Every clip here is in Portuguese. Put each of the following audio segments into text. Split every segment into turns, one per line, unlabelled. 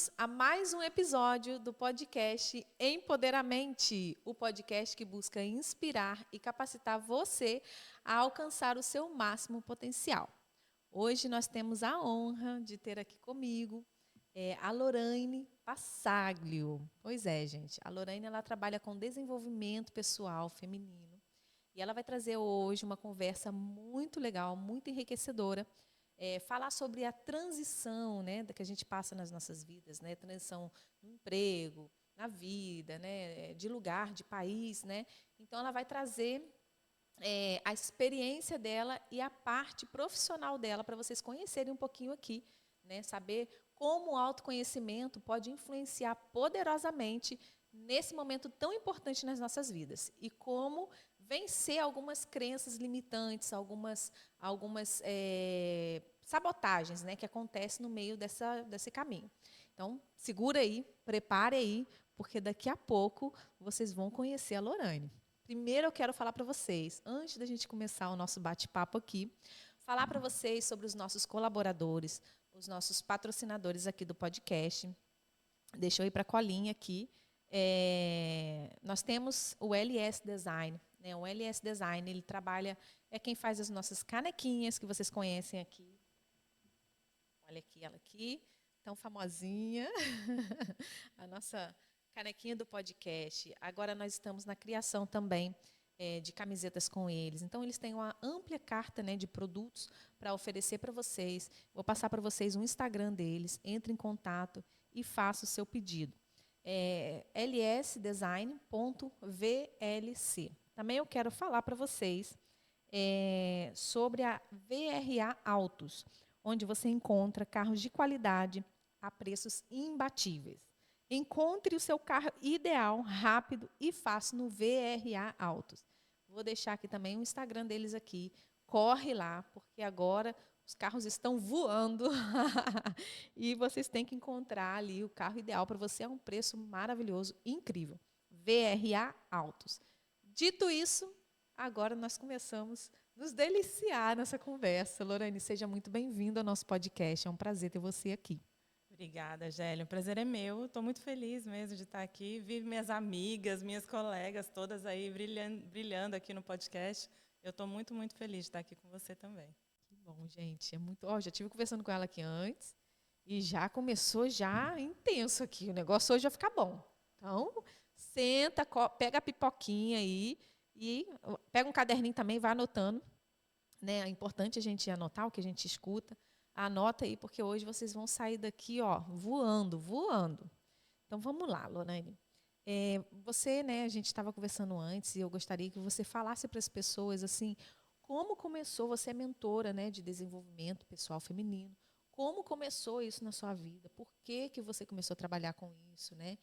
Bem-vindos a mais um episódio do podcast Empoderamente, o podcast que busca inspirar e capacitar você a alcançar o seu máximo potencial. Hoje nós temos a honra de ter aqui comigo a Lorraine Passaglio. Pois é, gente, a Lorraine ela trabalha com desenvolvimento pessoal feminino e ela vai trazer hoje uma conversa muito legal, muito enriquecedora, falar sobre a transição, né, que a gente passa nas nossas vidas, né, transição no emprego, na vida, né, de lugar, de país, né. Então, ela vai trazer a experiência dela e a parte profissional dela para vocês conhecerem um pouquinho aqui, né, saber como o autoconhecimento pode influenciar poderosamente nesse momento tão importante nas nossas vidas e como vencer algumas crenças limitantes, algumas sabotagens, né, que acontecem no meio desse caminho. Então, segura aí, prepare aí, porque daqui a pouco vocês vão conhecer a Lorraine. Primeiro eu quero falar para vocês, antes da gente começar o nosso bate-papo aqui, falar para vocês sobre os nossos colaboradores, os nossos patrocinadores aqui do podcast. Deixa eu ir para a colinha aqui. Nós temos o LS Design. Né? O LS Design, ele trabalha, é quem faz as nossas canequinhas, que vocês conhecem aqui. Olha aqui, ela aqui, tão famosinha. A nossa canequinha do podcast. Agora nós estamos na criação também de camisetas com eles. Então, eles têm uma ampla carta, né, de produtos para oferecer para vocês. Vou passar para vocês o Instagram deles. Entre em contato e faça o seu pedido. lsdesign.vlc. Também eu quero falar para vocês sobre a VRA Autos, onde você encontra carros de qualidade a preços imbatíveis. Encontre o seu carro ideal, rápido e fácil no VRA Autos. Vou deixar aqui também o Instagram deles aqui. Corre lá, porque agora os carros estão voando e vocês têm que encontrar ali o carro ideal para você a um preço maravilhoso, incrível. VRA Autos. Dito isso, agora nós começamos a nos deliciar nessa conversa. Lorraine, seja muito bem-vinda ao nosso podcast. É um prazer ter você aqui.
Obrigada, Gélia. O prazer é meu. Estou muito feliz mesmo de estar aqui. Vi minhas amigas, minhas colegas, todas aí brilhando aqui no podcast. Eu estou muito, muito feliz de estar aqui com você também.
Que bom, gente. É muito. Já estive conversando com ela aqui antes e já começou já intenso aqui. O negócio hoje vai ficar bom. Então, senta, pega a pipoquinha aí e pega um caderninho também, vai anotando. Né? É importante a gente anotar o que a gente escuta. Anota aí, porque hoje vocês vão sair daqui voando, voando. Então, vamos lá, Lorraine. Você, né, a gente estava conversando antes e eu gostaria que você falasse para as pessoas assim, como começou, você é mentora, né, de desenvolvimento pessoal feminino, como começou isso na sua vida? Por que você começou a trabalhar com isso? Né?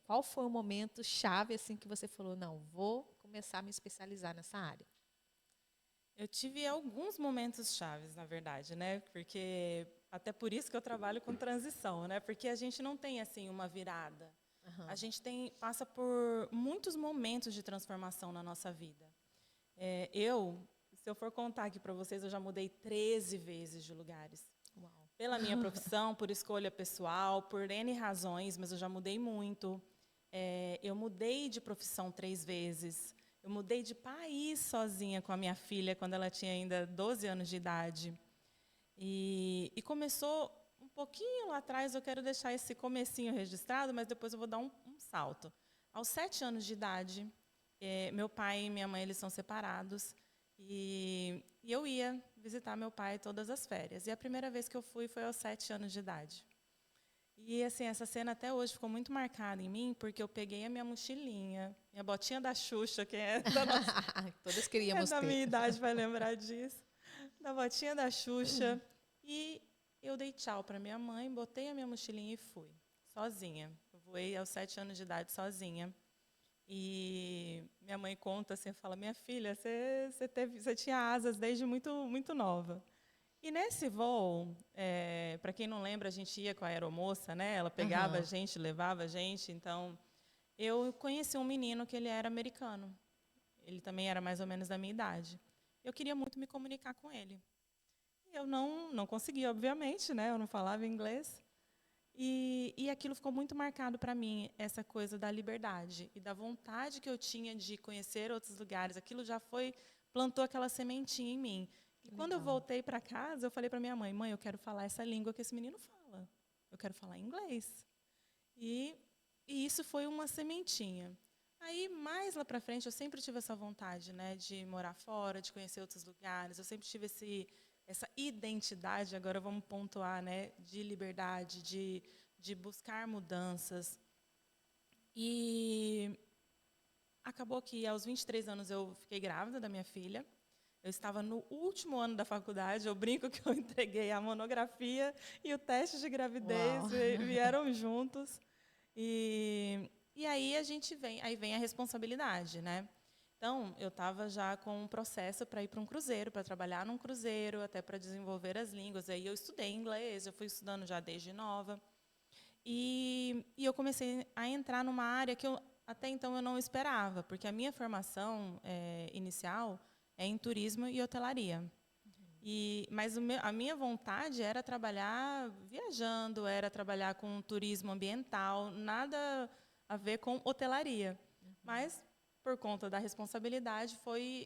Qual foi o momento chave assim, que você falou, não, vou começar a me especializar nessa área?
Eu tive alguns momentos chaves, na verdade, né? Porque até por isso que eu trabalho com transição, né? Porque a gente não tem assim uma virada.
Uhum.
A gente passa por muitos momentos de transformação na nossa vida. Se eu for contar aqui para vocês, eu já mudei 13 vezes de lugares.
Uau.
Pela minha profissão, por escolha pessoal, por N razões, mas eu já mudei muito. Eu mudei de profissão 3 vezes. Eu mudei de país sozinha com a minha filha, quando ela tinha ainda 12 anos de idade. E começou um pouquinho lá atrás, eu quero deixar esse comecinho registrado, mas depois eu vou dar um salto. Aos 7 anos de idade, meu pai e minha mãe eles são separados, e eu ia visitar meu pai todas as férias. E a primeira vez que eu fui foi aos 7 anos de idade. E assim, essa cena até hoje ficou muito marcada em mim, porque eu peguei a minha mochilinha, minha botinha da Xuxa, que é da nossa,
Todas queríamos
da
ter.
minha idade vai lembrar disso, da botinha da Xuxa, e eu dei tchau para minha mãe, botei a minha mochilinha e fui, sozinha. Eu voei aos 7 anos de idade sozinha. E minha mãe conta assim, fala, minha filha, você tinha asas desde muito, muito nova. E nesse voo, para quem não lembra, a gente ia com a aeromoça, né? Ela pegava a gente, levava a gente. Então, eu conheci um menino que ele era americano. Ele também era mais ou menos da minha idade. Eu queria muito me comunicar com ele. E eu não conseguia, obviamente, né? Eu não falava inglês. E aquilo ficou muito marcado para mim, essa coisa da liberdade e da vontade que eu tinha de conhecer outros lugares. Aquilo já plantou aquela sementinha em mim. E quando eu voltei para casa, eu falei para minha mãe, eu quero falar essa língua que esse menino fala. Eu quero falar inglês. E isso foi uma sementinha. Aí, mais lá para frente, eu sempre tive essa vontade, né, de morar fora, de conhecer outros lugares. Eu sempre tive essa identidade, agora vamos pontuar, né, de liberdade, de buscar mudanças. E acabou que, aos 23 anos, eu fiquei grávida da minha filha. Eu estava no último ano da faculdade, eu brinco que eu entreguei a monografia e o teste de gravidez vieram juntos. E aí aí vem a responsabilidade, né? Então, eu estava já com um processo para ir para um cruzeiro, para trabalhar num cruzeiro, até para desenvolver as línguas. Aí eu estudei inglês, eu fui estudando já desde nova. E eu comecei a entrar numa área que até então eu não esperava, porque a minha formação inicial é em turismo e hotelaria. Mas a minha vontade era trabalhar viajando, era trabalhar com turismo ambiental, nada a ver com hotelaria. Mas, por conta da responsabilidade,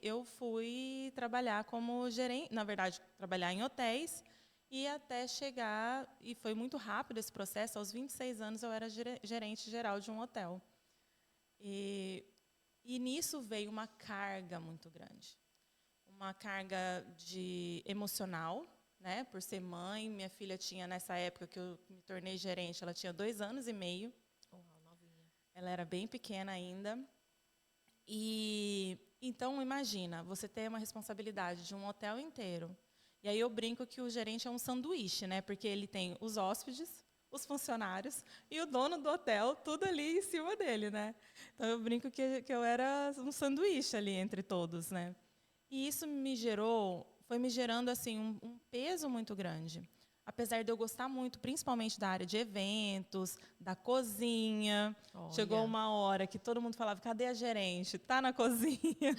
eu fui trabalhar como gerente, na verdade, trabalhar em hotéis, e até chegar, e foi muito rápido esse processo, aos 26 anos eu era gerente geral de um hotel. E nisso veio uma carga muito grande. Uma carga emocional, né, por ser mãe. Minha filha tinha, nessa época que eu me tornei gerente, ela tinha 2 anos e meio.
Novinha.
Ela era bem pequena ainda. E então, imagina, você ter uma responsabilidade de um hotel inteiro. E aí eu brinco que o gerente é um sanduíche, né, porque ele tem os hóspedes, os funcionários e o dono do hotel, tudo ali em cima dele, né? Então eu brinco que eu era um sanduíche ali entre todos, né? E isso foi me gerando assim um peso muito grande. Apesar de eu gostar muito, principalmente da área de eventos, da cozinha.
Olha.
Chegou uma hora que todo mundo falava, cadê a gerente? Está na cozinha.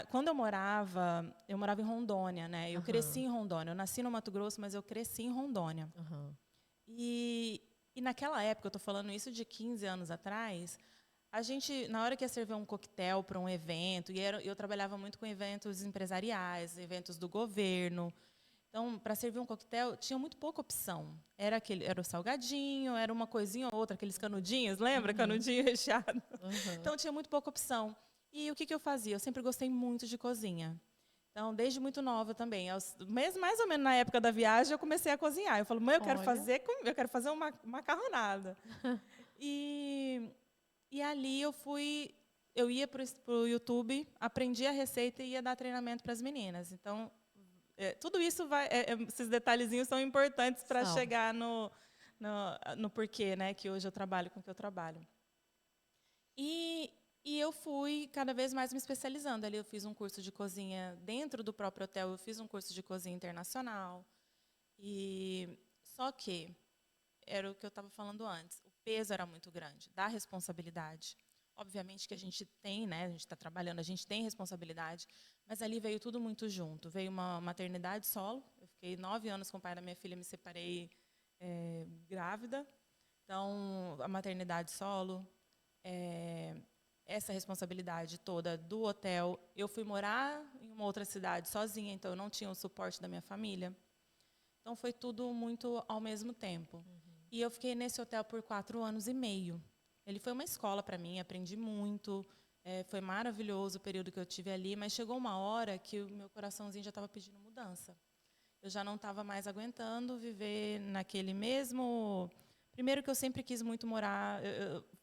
Quando eu morava em Rondônia, né? Eu cresci em Rondônia. Eu nasci no Mato Grosso, mas eu cresci em Rondônia. E naquela época, eu estou falando isso de 15 anos atrás, a gente, na hora que ia servir um coquetel para um evento, eu trabalhava muito com eventos empresariais, eventos do governo. Então, para servir um coquetel, tinha muito pouca opção. Era o salgadinho, era uma coisinha ou outra, aqueles canudinhos, lembra? Canudinho recheado. Então, tinha muito pouca opção. E o que eu fazia? Eu sempre gostei muito de cozinha. Então, desde muito nova também. Mais ou menos na época da viagem, eu comecei a cozinhar. Eu falo, mãe, eu quero fazer uma macarronada. E ali eu ia para o YouTube, aprendi a receita e ia dar treinamento para as meninas. Então, tudo isso esses detalhezinhos são importantes para chegar no porquê, né, que hoje eu trabalho com o que eu trabalho. E eu fui cada vez mais me especializando. Ali eu fiz um curso de cozinha dentro do próprio hotel, eu fiz um curso de cozinha internacional. Só que era o que eu estava falando antes. O peso era muito grande, da responsabilidade. Obviamente que a gente tem, né? A gente está trabalhando, a gente tem responsabilidade, mas ali veio tudo muito junto. Veio uma maternidade solo. Eu fiquei 9 anos com o pai da minha filha, me separei grávida. Então, a maternidade solo, essa responsabilidade toda do hotel. Eu fui morar em uma outra cidade sozinha, então eu não tinha o suporte da minha família. Então, foi tudo muito ao mesmo tempo. E eu fiquei nesse hotel por 4 anos e meio. Ele foi uma escola para mim, aprendi muito. Foi maravilhoso o período que eu tive ali, mas chegou uma hora que o meu coraçãozinho já estava pedindo mudança. Eu já não estava mais aguentando viver naquele mesmo... Primeiro que eu sempre quis muito morar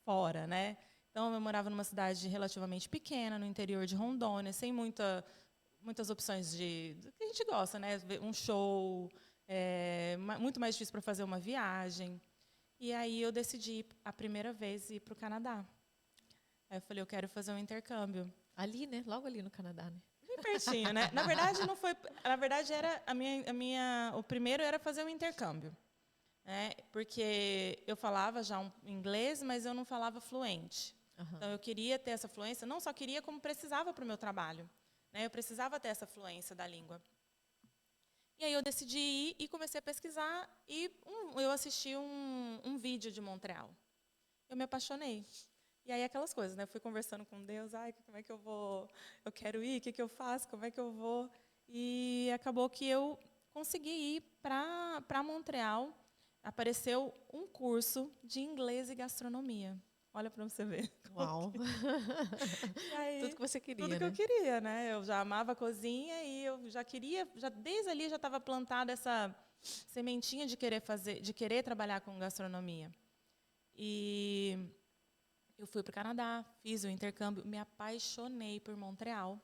fora, né? Então, eu morava numa cidade relativamente pequena, no interior de Rondônia, sem muitas opções do que a gente gosta, né? Um show... muito mais difícil para fazer uma viagem. E aí eu decidi, a primeira vez, ir para o Canadá. Aí eu falei, eu quero fazer um intercâmbio.
Ali, né? Logo ali no Canadá, né?
Bem pertinho, né? Na verdade, não foi... Na verdade, era o primeiro era fazer um intercâmbio. Né? Porque eu falava já inglês, mas eu não falava fluente. Então, eu queria ter essa fluência. Não só queria, como precisava para o meu trabalho. Né? Eu precisava ter essa fluência da língua. E aí eu decidi ir e comecei a pesquisar e eu assisti um vídeo de Montreal. Eu me apaixonei. E aí aquelas coisas, né? Eu fui conversando com Deus, como é que eu vou? Eu quero ir, o que eu faço? Como é que eu vou? E acabou que eu consegui ir para Montreal. Apareceu um curso de inglês e gastronomia. Olha para você ver.
Uau!
E
Tudo
aí,
que você
tudo
queria,
que eu
né?
queria, né? Eu já amava a cozinha e eu já queria, já desde ali já estava plantada essa sementinha de querer fazer, de querer trabalhar com gastronomia. E eu fui para o Canadá, fiz o intercâmbio, me apaixonei por Montreal.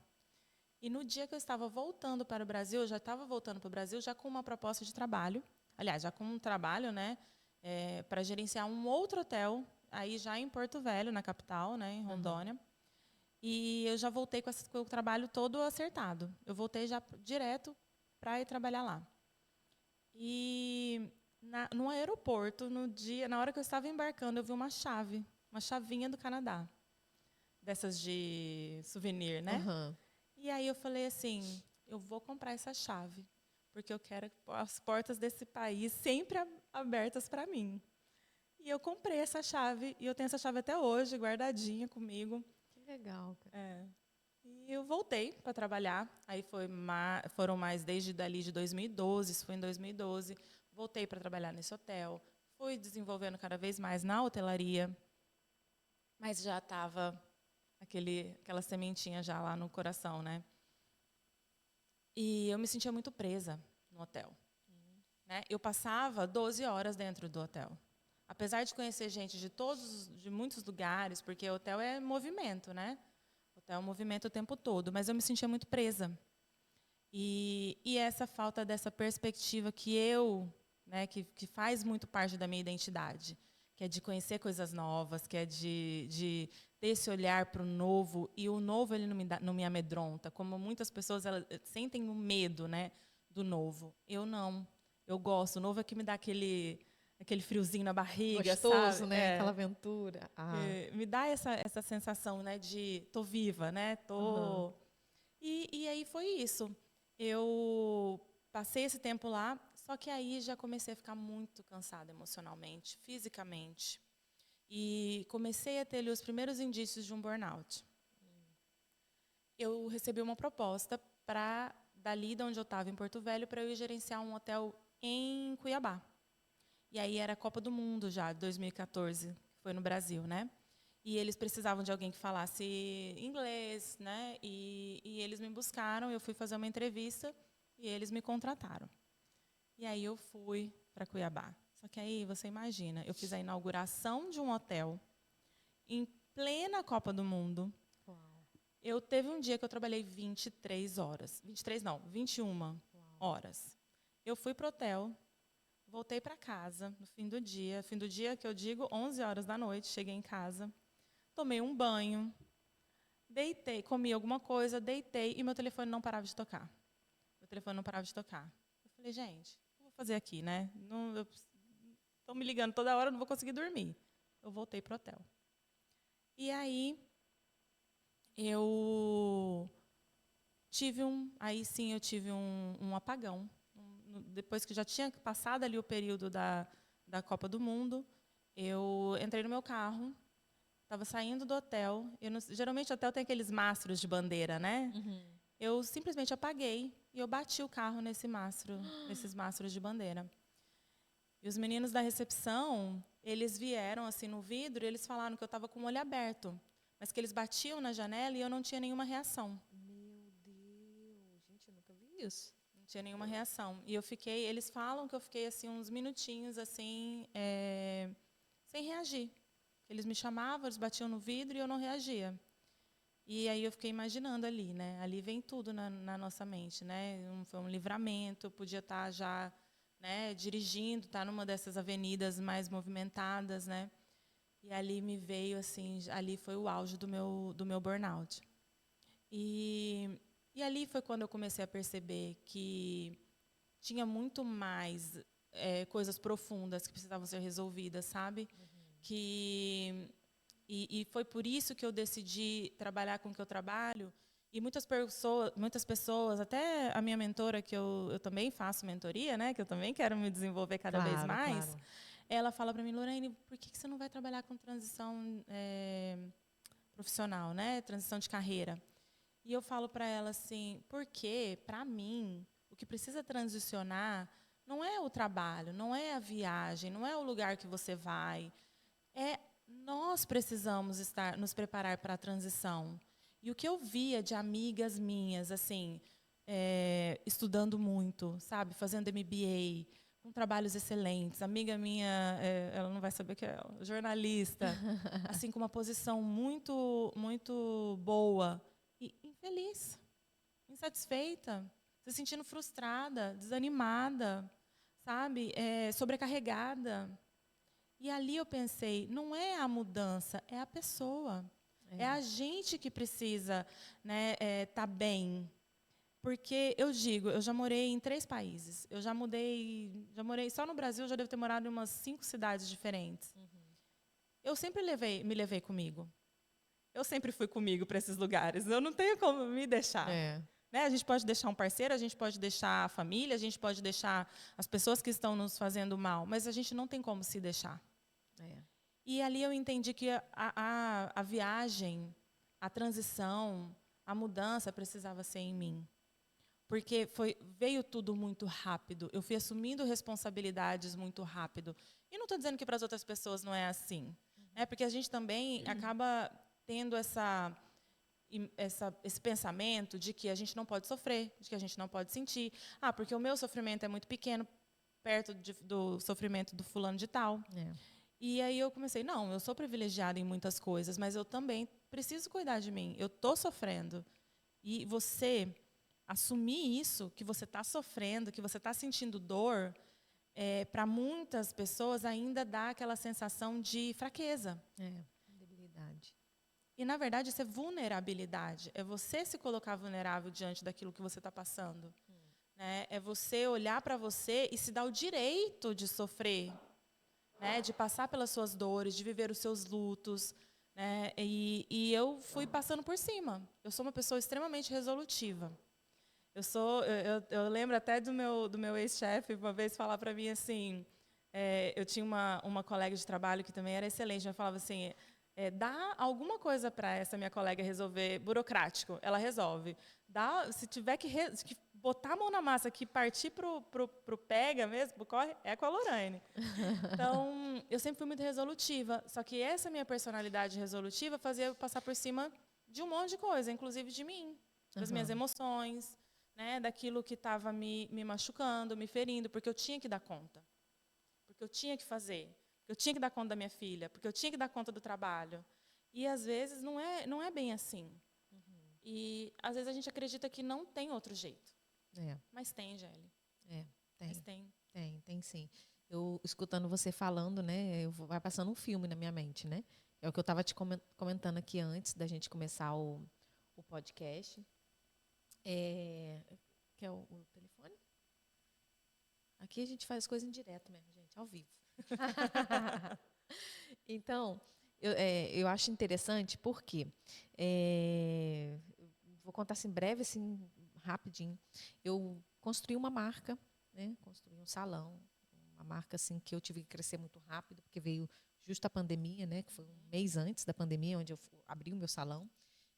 E no dia que eu estava voltando para o Brasil, eu já estava voltando para o Brasil já com uma proposta de trabalho. Aliás, já com um trabalho, né, para gerenciar um outro hotel, aí já em Porto Velho, na capital, né, em Rondônia. E eu já voltei com o trabalho todo acertado. Eu voltei já direto para ir trabalhar lá. E no aeroporto, na hora que eu estava embarcando, eu vi uma chavinha do Canadá, dessas de souvenir, né?
Aham.
E aí eu falei assim, eu vou comprar essa chave, porque eu quero as portas desse país sempre abertas para mim. E eu comprei essa chave, e eu tenho essa chave até hoje, guardadinha comigo.
Que legal, cara.
É. E eu voltei para trabalhar. Aí foram mais desde dali de 2012, isso foi em 2012. Voltei para trabalhar nesse hotel. Fui desenvolvendo cada vez mais na hotelaria, mas já estava aquela sementinha já lá no coração, né? E eu me sentia muito presa no hotel, né? Eu passava 12 horas dentro do hotel. Apesar de conhecer gente de muitos lugares, porque hotel é movimento, né? Hotel é movimento o tempo todo, mas eu me sentia muito presa. E essa falta dessa perspectiva né, que faz muito parte da minha identidade, que é de conhecer coisas novas, que é de ter esse olhar para o novo, e o novo ele não me amedronta, como muitas pessoas elas sentem o medo, né, do novo. Eu não. Eu gosto. O novo é que me dá aquele friozinho na barriga,
Gostoso,
sabe?
né? Aquela aventura. Ah,
Me dá essa sensação, né, de tô viva, né?
aham.
E aí foi isso. Eu passei esse tempo lá, só que aí já comecei a ficar muito cansada emocionalmente, fisicamente. E comecei a ter ali os primeiros indícios de um burnout. Eu recebi uma proposta para, dali de onde eu estava, em Porto Velho, para eu ir gerenciar um hotel em Cuiabá. E aí era a Copa do Mundo já, de 2014, que foi no Brasil, né? E eles precisavam de alguém que falasse inglês, né? E eles me buscaram, eu fui fazer uma entrevista e eles me contrataram. E aí eu fui para Cuiabá. Só que aí você imagina, eu fiz a inauguração de um hotel em plena Copa do Mundo.
Uau.
Eu teve um dia que eu trabalhei 23 horas. 23 não, 21 horas. Eu fui para o hotel, voltei para casa no fim do dia. Fim do dia que eu digo, 11 horas da noite, cheguei em casa. Tomei um banho, deitei, comi alguma coisa, deitei e meu telefone não parava de tocar. Meu telefone não parava de tocar. Eu falei, gente, o que eu vou fazer aqui, né? Estão me ligando toda hora, eu não vou conseguir dormir. Eu voltei para o hotel. E aí, eu eu tive um apagão. Depois que já tinha passado ali o período da Copa do Mundo, eu entrei no meu carro, estava saindo do hotel. Geralmente o hotel tem aqueles mastros de bandeira, né?
Uhum.
Eu simplesmente apaguei e eu bati o carro nesses mastros de bandeira. E os meninos da recepção, eles vieram assim no vidro e eles falaram que eu estava com o olho aberto, mas que eles batiam na janela e eu não tinha nenhuma reação.
Meu Deus, gente, eu nunca vi isso.
Não tinha nenhuma reação. E eles falam que eu fiquei assim uns minutinhos assim, sem reagir. Eles me chamavam, eles batiam no vidro e eu não reagia. E aí eu fiquei imaginando ali, né? Ali vem tudo na nossa mente, né? Foi um livramento, eu podia estar já, né, dirigindo, estar numa dessas avenidas mais movimentadas, né? E ali me veio assim, ali foi o auge do meu burnout. E ali foi quando eu comecei a perceber que tinha muito mais coisas profundas que precisavam ser resolvidas, sabe? Que e foi por isso que eu decidi trabalhar com o que eu trabalho E muitas pessoas, até a minha mentora, que eu também faço mentoria, né, que eu também quero me desenvolver cada vez mais,
Claro.
ela fala para mim, Lorraine, por que você não vai trabalhar com transição profissional, né, transição de carreira? E eu falo para ela assim, porque, para mim, o que precisa transicionar não é o trabalho, não é a viagem, não é o lugar que você vai. Nós precisamos nos preparar para a transição. E o que eu via de amigas minhas, assim, estudando muito, sabe, fazendo MBA, com trabalhos excelentes. Amiga minha, ela não vai saber o que é, jornalista, assim, com uma posição muito, muito boa. E infeliz, insatisfeita, se sentindo frustrada, desanimada, sabe, sobrecarregada. E ali eu pensei, não é a mudança, é a pessoa. É a gente que precisa, né, tá bem. Porque eu digo, eu já morei em 3 países. Eu já morei só no Brasil, eu já devo ter morado em umas 5 cidades diferentes. Eu sempre me levei comigo. Eu sempre fui comigo para esses lugares. Eu não tenho como me deixar. Né? A gente pode deixar um parceiro, a gente pode deixar a família, a gente pode deixar as pessoas que estão nos fazendo mal, mas a gente não tem como se deixar. E ali eu entendi que a viagem, a transição, a mudança precisava ser em mim. Porque veio tudo muito rápido. Eu fui assumindo responsabilidades muito rápido. E não estou dizendo que para as outras pessoas não é assim. Porque a gente também acaba tendo esse pensamento de que a gente não pode sofrer, de que a gente não pode sentir. Porque o meu sofrimento é muito pequeno, perto do sofrimento do fulano de tal. E aí eu comecei, não, eu sou privilegiada em muitas coisas, mas eu também preciso cuidar de mim. Eu estou sofrendo. E você assumir isso, que você está sofrendo, que você está sentindo dor, para muitas pessoas ainda dá aquela sensação de fraqueza.
Debilidade.
E, na verdade, isso é vulnerabilidade. É você se colocar vulnerável diante daquilo que você está passando. Né? É você olhar para você e se dar o direito de sofrer, né? De passar pelas suas dores, de viver os seus lutos. Né? E eu fui passando por cima. Eu sou uma pessoa extremamente resolutiva. Eu lembro até do meu ex-chefe uma vez falar para mim assim, eu tinha uma colega de trabalho que também era excelente, ela falava assim, dá alguma coisa para essa minha colega resolver burocrático, ela resolve. Se tiver que botar a mão na massa, que partir pro pega mesmo, pro corre, é com a Lorraine. Então, eu sempre fui muito resolutiva, só que essa minha personalidade resolutiva fazia eu passar por cima de um monte de coisa, inclusive de mim, das minhas emoções, né, daquilo que estava me machucando, me ferindo, porque eu tinha que dar conta. Porque eu tinha que fazer. Porque eu tinha que dar conta da minha filha. Porque eu tinha que dar conta do trabalho. E, às vezes, não é bem assim. E, às vezes, a gente acredita que não tem outro jeito. Mas tem, Géli.
Tem.
Mas tem.
Tem sim. Eu, escutando você falando, né, vai passando um filme na minha mente, né? É o que eu estava te comentando aqui antes da gente começar o podcast. Quer o telefone? Aqui a gente faz coisa em direto mesmo, gente, ao vivo. Então, eu acho interessante porque vou contar assim breve, assim, rapidinho. Eu construí uma marca, né? Construí um salão, uma marca assim que eu tive que crescer muito rápido, porque veio justo a pandemia, né? Que foi um mês antes da pandemia, onde eu abri o meu salão.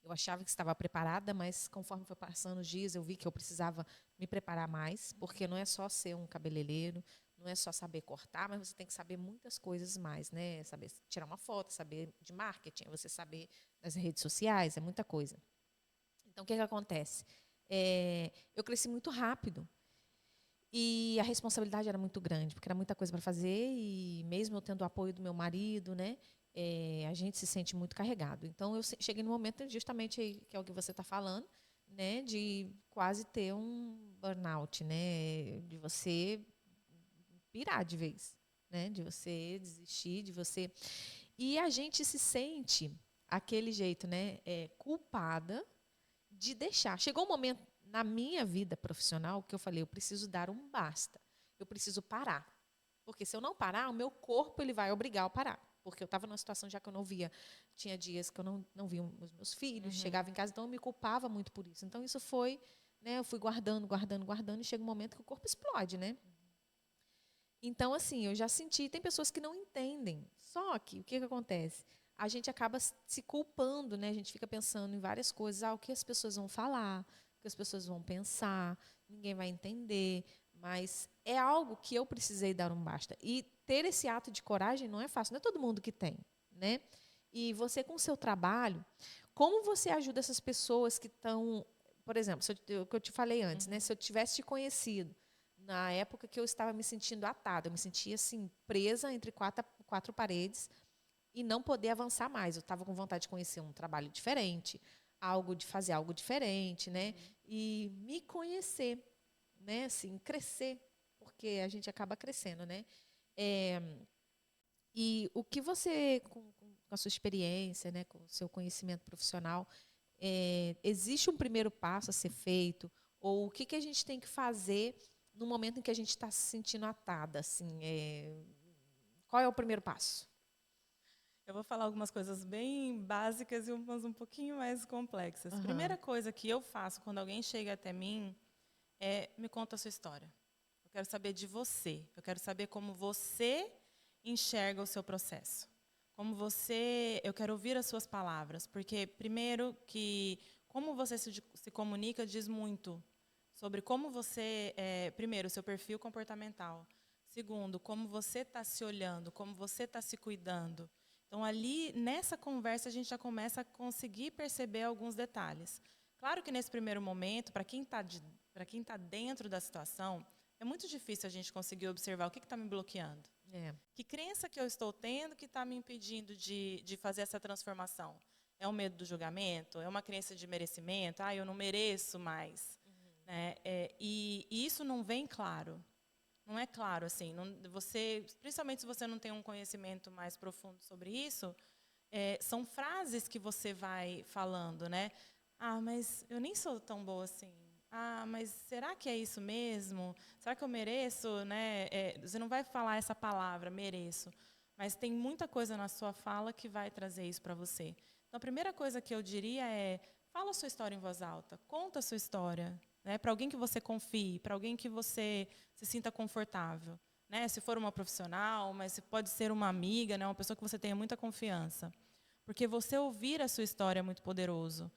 Eu achava que estava preparada, mas conforme foi passando os dias, eu vi que eu precisava me preparar mais, porque não é só ser um cabeleireiro, não é só saber cortar, mas você tem que saber muitas coisas mais, né? Saber tirar uma foto, saber de marketing, você saber das redes sociais, é muita coisa. Então, o que acontece? Eu cresci muito rápido e a responsabilidade era muito grande, porque era muita coisa para fazer e mesmo eu tendo o apoio do meu marido, né? A gente se sente muito carregado. Então, eu cheguei no momento justamente aí, que é o que você está falando, né? De quase ter um burnout, né? De você pirar de vez, né? De você desistir, de você... E a gente se sente aquele jeito, né? Culpada de deixar. Chegou um momento na minha vida profissional que eu falei, eu preciso dar um basta. Eu preciso parar. Porque se eu não parar, o meu corpo ele vai obrigar a parar. porque eu estava numa situação já que eu não via. Tinha dias que eu não via os meus filhos, chegava em casa, então eu me culpava muito por isso. Então isso foi, né, eu fui guardando, e chega um momento que o corpo explode, né? Então, assim, eu já senti, tem pessoas que não entendem. Só que, o que acontece? A gente acaba se culpando, né? A gente fica pensando em várias coisas. O que as pessoas vão falar, o que as pessoas vão pensar, ninguém vai entender. Mas é algo que eu precisei dar um basta. E ter esse ato de coragem não é fácil, não é todo mundo que tem, né? E você, com o seu trabalho, como você ajuda essas pessoas que estão... Por exemplo, o que eu te falei antes, né? Se eu tivesse te conhecido na época que eu estava me sentindo atada, eu me sentia assim, presa entre quatro paredes e não poder avançar mais. Eu estava com vontade de conhecer um trabalho diferente, de fazer algo diferente, né? E me conhecer, né? Assim, crescer, porque a gente acaba crescendo, né? E o que você, com a sua experiência, né, com o seu conhecimento profissional, existe um primeiro passo a ser feito? Ou o que a gente tem que fazer no momento em que a gente está se sentindo atada? Assim, qual é o primeiro passo?
Eu vou falar algumas coisas bem básicas e umas um pouquinho mais complexas. Primeira coisa que eu faço quando alguém chega até mim é me conta a sua história. Eu quero saber de você. Eu quero saber como você enxerga o seu processo. Eu quero ouvir as suas palavras, porque primeiro que como você se comunica diz muito sobre como você, primeiro, o seu perfil comportamental. Segundo, como você está se olhando, como você está se cuidando. Então, ali, nessa conversa, a gente já começa a conseguir perceber alguns detalhes. Claro que, nesse primeiro momento, para quem está dentro da situação, é muito difícil a gente conseguir observar o que está me bloqueando. Que crença que eu estou tendo que está me impedindo de fazer essa transformação? É o medo do julgamento? É uma crença de merecimento? Eu não mereço mais. Né? E isso não vem claro. Não é claro, assim. Principalmente se você não tem um conhecimento mais profundo sobre isso, são frases que você vai falando, né? Mas eu nem sou tão boa assim. Mas será que é isso mesmo? Será que eu mereço? Né? Você não vai falar essa palavra, mereço. Mas tem muita coisa na sua fala que vai trazer isso para você. Então, a primeira coisa que eu diria fala a sua história em voz alta. Conta a sua história. Né, para alguém que você confie, para alguém que você se sinta confortável. Né? Se for uma profissional, mas pode ser uma amiga, né? Uma pessoa que você tenha muita confiança. Porque você ouvir a sua história é muito poderoso.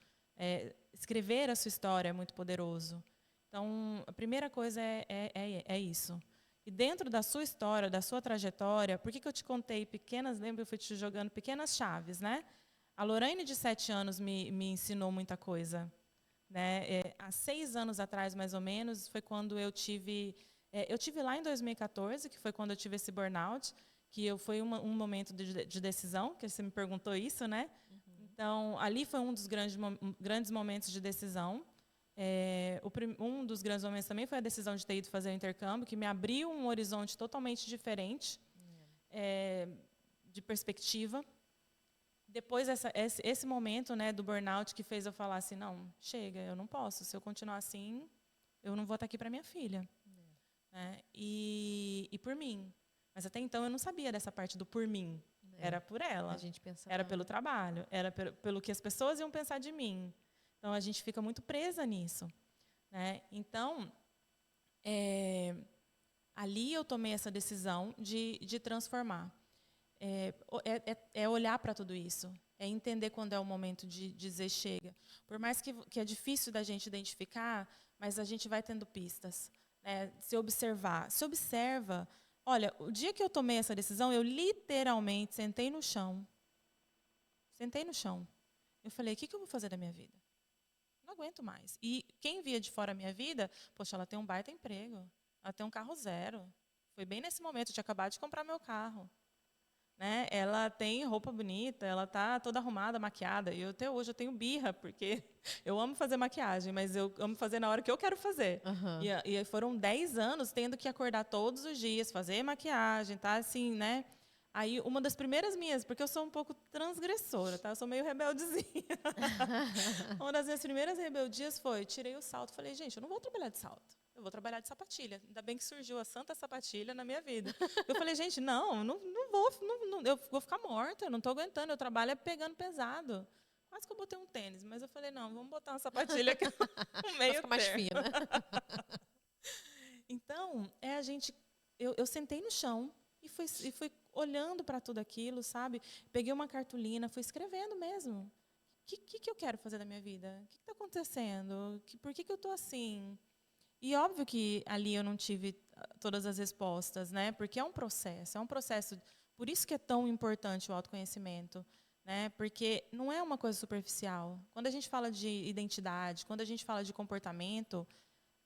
Escrever a sua história é muito poderoso. Então, a primeira coisa é isso. E dentro da sua história, da sua trajetória, por que eu te contei lembra, eu fui te jogando pequenas chaves, né? A Lorraine, de 7 anos, me ensinou muita coisa. Né? Há 6 anos atrás, mais ou menos, foi quando eu tive lá em 2014, que foi quando eu tive esse burnout, que foi um momento de decisão, que você me perguntou isso, né? Então, ali foi um dos grandes momentos de decisão. Um dos grandes momentos também foi a decisão de ter ido fazer o intercâmbio, que me abriu um horizonte totalmente diferente de perspectiva. Depois, esse momento, né, do burnout que fez eu falar assim, não, chega, eu não posso. Se eu continuar assim, eu não vou estar aqui para minha filha. Né? E por mim. Mas até então eu não sabia dessa parte do por mim. Era por ela.
A gente pensa
era pelo trabalho. Era pelo que as pessoas iam pensar de mim. Então, a gente fica muito presa nisso. Né? Então, ali eu tomei essa decisão de transformar. Olhar para tudo isso, entender quando é o momento de dizer chega. Por mais que é difícil da gente identificar, mas a gente vai tendo pistas. Né? Se observa. Olha, o dia que eu tomei essa decisão, eu literalmente sentei no chão. Eu falei, o que eu vou fazer da minha vida? Não aguento mais. E quem via de fora a minha vida, poxa, ela tem um baita emprego, ela tem um carro zero. Foi bem nesse momento, eu tinha acabado de comprar meu carro. Né? Ela tem roupa bonita, ela está toda arrumada, maquiada. E até hoje eu tenho birra, porque eu amo fazer maquiagem, mas eu amo fazer na hora que eu quero fazer. E foram 10 anos tendo que acordar todos os dias, fazer maquiagem, tá? Assim, né? Aí, uma das primeiras minhas, porque eu sou um pouco transgressora, tá? Eu sou meio rebeldezinha. Uma das minhas primeiras rebeldias foi, tirei o salto, falei, gente, eu não vou trabalhar de salto. eu vou trabalhar de sapatilha. Ainda bem que surgiu a santa sapatilha na minha vida. Eu falei, gente, não vou, eu vou ficar morta, eu não estou aguentando, eu trabalho pegando pesado. Quase que eu botei um tênis, mas eu falei, não, vamos botar uma sapatilha que é um meio
fica mais
termo.
fina.
Então, eu sentei no chão e fui olhando para tudo aquilo, sabe? Peguei uma cartolina, fui escrevendo mesmo. O que eu quero fazer da minha vida? O que está acontecendo? Por que eu estou assim? E óbvio que ali eu não tive todas as respostas, né? Porque é um processo. Por isso que é tão importante o autoconhecimento, né? Porque não é uma coisa superficial. Quando a gente fala de identidade, quando a gente fala de comportamento,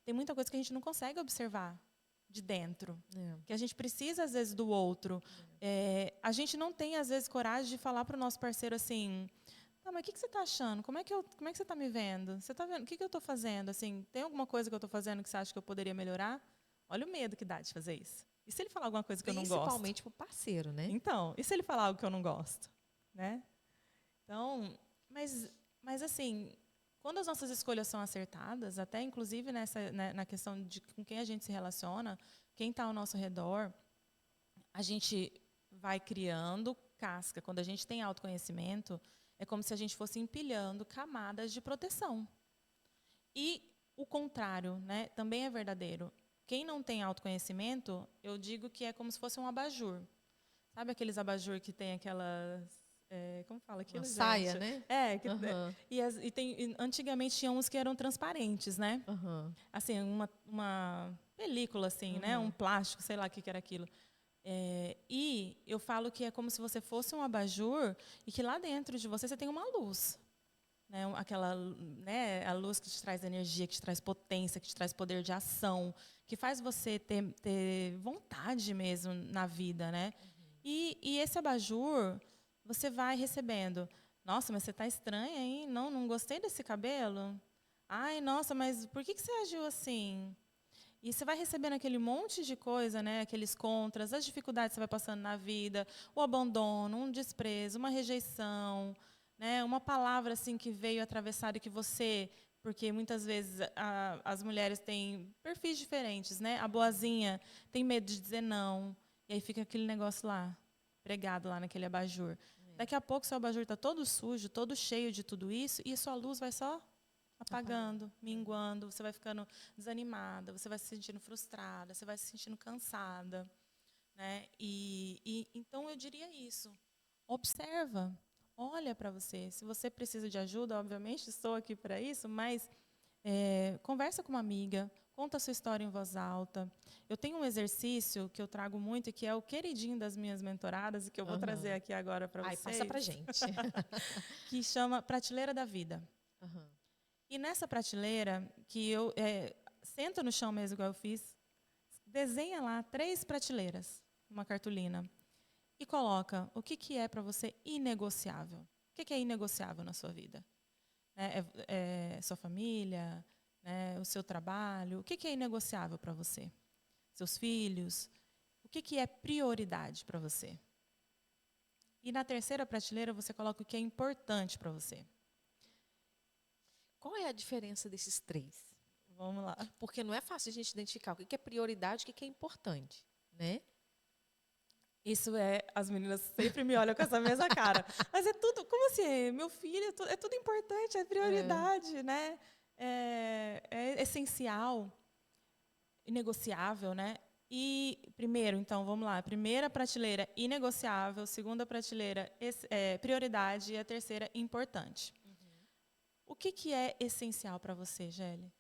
tem muita coisa que a gente não consegue observar de dentro, que a gente precisa às vezes do outro. A gente não tem às vezes coragem de falar para o nosso parceiro assim: "Não, mas o que você está achando? Como é que você está me vendo? Você está vendo o que eu estou fazendo? Assim, tem alguma coisa que eu estou fazendo que você acha que eu poderia melhorar?" Olha o medo que dá de fazer isso. E se ele falar alguma coisa que eu não gosto?
Principalmente para o parceiro, né?
Então, e se ele falar algo que eu não gosto, né? Então, mas assim, quando as nossas escolhas são acertadas, até inclusive na questão de com quem a gente se relaciona, quem está ao nosso redor, a gente vai criando casca. Quando a gente tem autoconhecimento, é como se a gente fosse empilhando camadas de proteção. E o contrário, né, também é verdadeiro. Quem não tem autoconhecimento, eu digo que é como se fosse um abajur. Sabe aqueles abajur que tem aquelas... como fala aquilo,
Uma
gente?
saia, né?
Antigamente tinha uns que eram transparentes, né? Assim, uma película, assim, né? Um plástico, sei lá o que era aquilo. E eu falo que é como se você fosse um abajur e que lá dentro de você tem uma luz. Né? Aquela, né? A luz que te traz energia, que te traz potência, que te traz poder de ação, que faz você ter vontade mesmo na vida, né? E esse abajur, você vai recebendo. Nossa, mas você está estranha, hein? Não gostei desse cabelo. Ai, nossa, mas por que você agiu assim? E você vai recebendo aquele monte de coisa, né? Aqueles contras, as dificuldades que você vai passando na vida, o abandono, um desprezo, uma rejeição, né? Uma palavra assim que veio atravessada e que você, porque muitas vezes as mulheres têm perfis diferentes, né? A boazinha tem medo de dizer não, e aí fica aquele negócio lá, pregado lá naquele abajur. Daqui a pouco seu abajur está todo sujo, todo cheio de tudo isso, e a sua luz vai só apagando, minguando, você vai ficando desanimada, você vai se sentindo frustrada, você vai se sentindo cansada, né? E então eu diria isso. Observa, olha para você. Se você precisa de ajuda, obviamente estou aqui para isso, mas conversa com uma amiga, conta a sua história em voz alta. Eu tenho um exercício que eu trago muito, que é o queridinho das minhas mentoradas, e que eu vou trazer aqui agora para vocês.
Passa para gente.
Que chama Prateleira da Vida. E nessa prateleira, que eu sento no chão mesmo, igual eu fiz, desenha lá 3 prateleiras, uma cartolina, e coloca o que é para você inegociável. O que é inegociável na sua vida? Sua família, né, o seu trabalho, o que é inegociável para você? Seus filhos, o que é prioridade para você? E na terceira prateleira você coloca o que é importante para você.
Qual é a diferença desses 3?
Vamos lá.
Porque não é fácil a gente identificar o que é prioridade e o que é importante, né?
Isso as meninas sempre me olham com essa mesma cara. Mas é tudo, como assim? Meu filho, é tudo importante, é prioridade, né? É essencial, inegociável, né? E primeiro, então, vamos lá. Primeira prateleira, inegociável. Segunda prateleira, prioridade. E a terceira, importante. O que é essencial para você, Géli,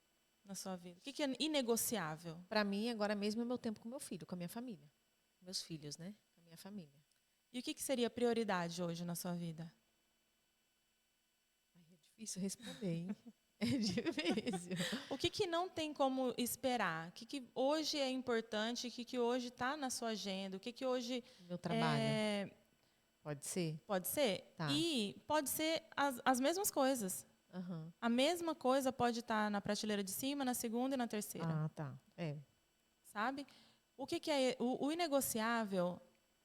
na sua vida? O que é inegociável?
Para mim, agora mesmo é meu tempo com meu filho, com a minha família. Meus filhos, né? Com a minha família.
E o que seria prioridade hoje na sua vida?
É difícil responder, hein? É difícil.
O que não tem como esperar? O que hoje é importante? O que hoje está na sua agenda? O que hoje...
Meu trabalho. Pode ser?
Pode ser.
Tá.
E pode ser as mesmas coisas. A mesma coisa pode estar na prateleira de cima, na segunda e na terceira.
Ah, tá.
Sabe? O que é o inegociável?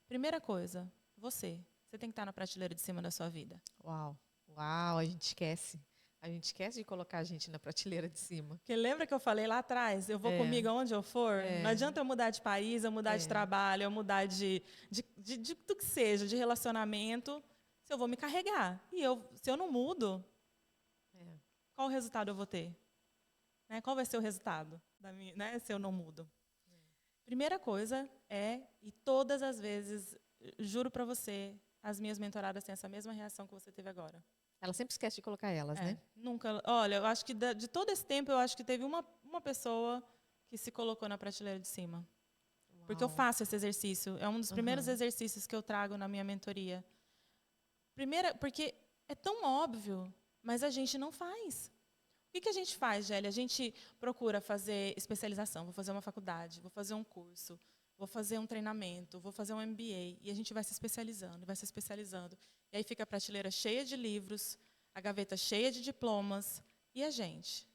Primeira coisa, você. Você tem que estar na prateleira de cima da sua vida.
Uau, a gente esquece. A gente esquece de colocar a gente na prateleira de cima.
Porque lembra que eu falei lá atrás? Eu vou comigo aonde eu for? Não adianta eu mudar de país, eu mudar de trabalho, eu mudar de do que seja, de relacionamento, se eu vou me carregar. E se eu não mudo, qual resultado eu vou ter? Né? Qual vai ser o resultado se eu não mudo? Primeira coisa e todas as vezes, juro para você, as minhas mentoradas têm essa mesma reação que você teve agora.
Ela sempre esquece de colocar elas, né?
Nunca. Olha, eu acho que de todo esse tempo, eu acho que teve uma pessoa que se colocou na prateleira de cima. Uau. Porque eu faço esse exercício. É um dos primeiros exercícios que eu trago na minha mentoria. Porque é tão óbvio, mas a gente não faz. O que a gente faz, Gélia? A gente procura fazer especialização, vou fazer uma faculdade, vou fazer um curso, vou fazer um treinamento, vou fazer um MBA, e a gente vai se especializando, vai se especializando. E aí fica a prateleira cheia de livros, a gaveta cheia de diplomas. E a gente?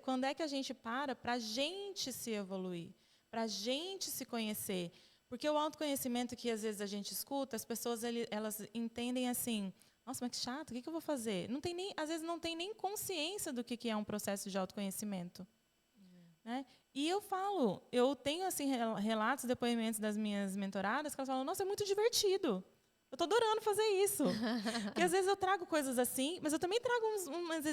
Quando é que a gente para a gente se evoluir, para a gente se conhecer? Porque o autoconhecimento que às vezes a gente escuta, as pessoas elas entendem assim, nossa, mas que chato, o que eu vou fazer? Às vezes não tem nem consciência do que é um processo de autoconhecimento. Né? E eu tenho assim, relatos, depoimentos das minhas mentoradas, que elas falam, nossa, é muito divertido. Eu estou adorando fazer isso. Porque às vezes eu trago coisas assim, mas eu também trago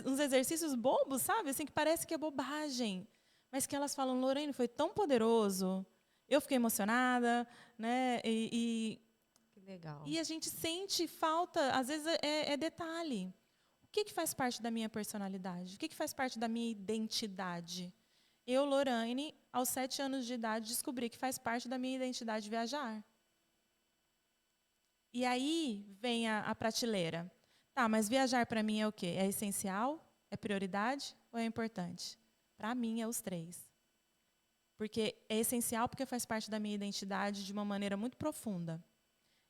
uns exercícios bobos, sabe? Assim, que parece que é bobagem. Mas que elas falam, Lorraine, foi tão poderoso. Eu fiquei emocionada, né?
Que legal.
E a gente sente falta, às vezes é detalhe. O que faz parte da minha personalidade? O que faz parte da minha identidade? Eu, Lorraine, aos 7 anos de idade, descobri que faz parte da minha identidade viajar. E aí vem a prateleira. Tá, mas viajar para mim é o quê? É essencial? É prioridade? Ou é importante? Para mim é os 3. Porque é essencial porque faz parte da minha identidade de uma maneira muito profunda.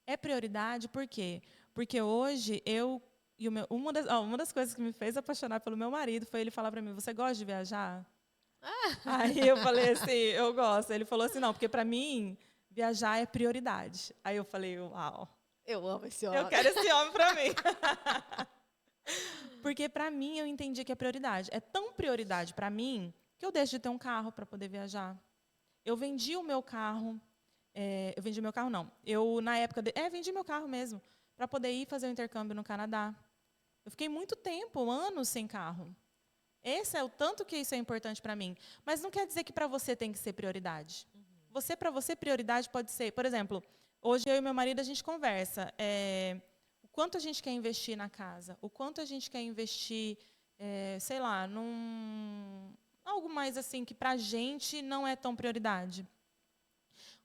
É prioridade por quê? Porque hoje uma das coisas que me fez apaixonar pelo meu marido foi ele falar para mim, você gosta de viajar? Aí eu falei assim, eu gosto. Ele falou assim, não, porque para mim, viajar é prioridade. Aí eu falei, uau.
Eu amo esse homem.
Eu quero esse homem para mim. Porque para mim eu entendi que é prioridade. É tão prioridade para mim que eu deixo de ter um carro para poder viajar. Eu vendi o meu carro. Eu vendi meu carro, não. Eu, na época... vendi meu carro mesmo, para poder ir fazer o intercâmbio no Canadá. Eu fiquei muito tempo, anos, sem carro. Esse é o tanto que isso é importante para mim. Mas não quer dizer que para você tem que ser prioridade. Para você, prioridade pode ser... Por exemplo, hoje eu e meu marido, a gente conversa. O quanto a gente quer investir na casa, o quanto a gente quer investir, sei lá, algo mais assim que para a gente não é tão prioridade.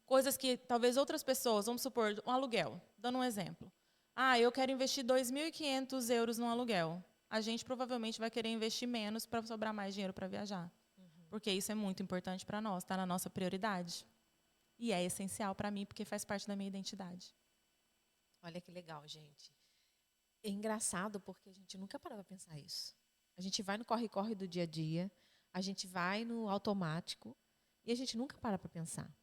Coisas que talvez outras pessoas, vamos supor, um aluguel, dando um exemplo. Eu quero investir 2.500 euros num aluguel. A gente provavelmente vai querer investir menos para sobrar mais dinheiro para viajar. Porque isso é muito importante para nós, está na nossa prioridade. E é essencial para mim, porque faz parte da minha identidade.
Olha que legal, gente. É engraçado porque a gente nunca parava para pensar isso. A gente vai no corre-corre do dia a dia, a gente vai no automático e a gente nunca para pensar.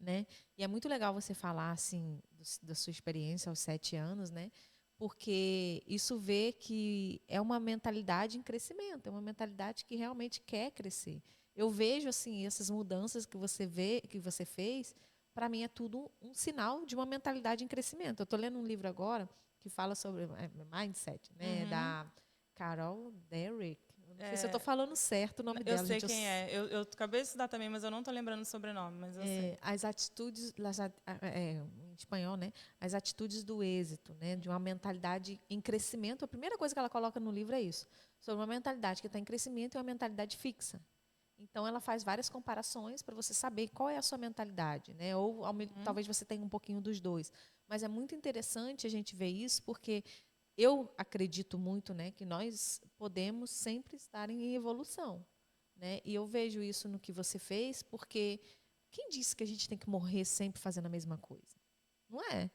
Né? E é muito legal você falar assim da sua experiência aos 7 anos, né? Porque isso vê que é uma mentalidade em crescimento, é uma mentalidade que realmente quer crescer. Eu vejo assim essas mudanças que você fez, para mim é tudo um sinal de uma mentalidade em crescimento. Eu estou lendo um livro agora que fala sobre mindset, né? Da Carol Derrick. Não sei se eu estou falando certo o nome dela.
Eu sei quem é. Eu acabei de estudar também, mas eu não estou lembrando o sobrenome. Mas eu sei.
As atitudes, em espanhol, né? As atitudes do êxito, né? De uma mentalidade em crescimento. A primeira coisa que ela coloca no livro é isso. Sobre uma mentalidade que está em crescimento e uma mentalidade fixa. Então, ela faz várias comparações para você saber qual é a sua mentalidade, né? Ou talvez você tenha um pouquinho dos dois. Mas é muito interessante a gente ver isso, porque eu acredito muito, né, que nós podemos sempre estar em evolução, né? E eu vejo isso no que você fez, porque quem disse que a gente tem que morrer sempre fazendo a mesma coisa? Não é?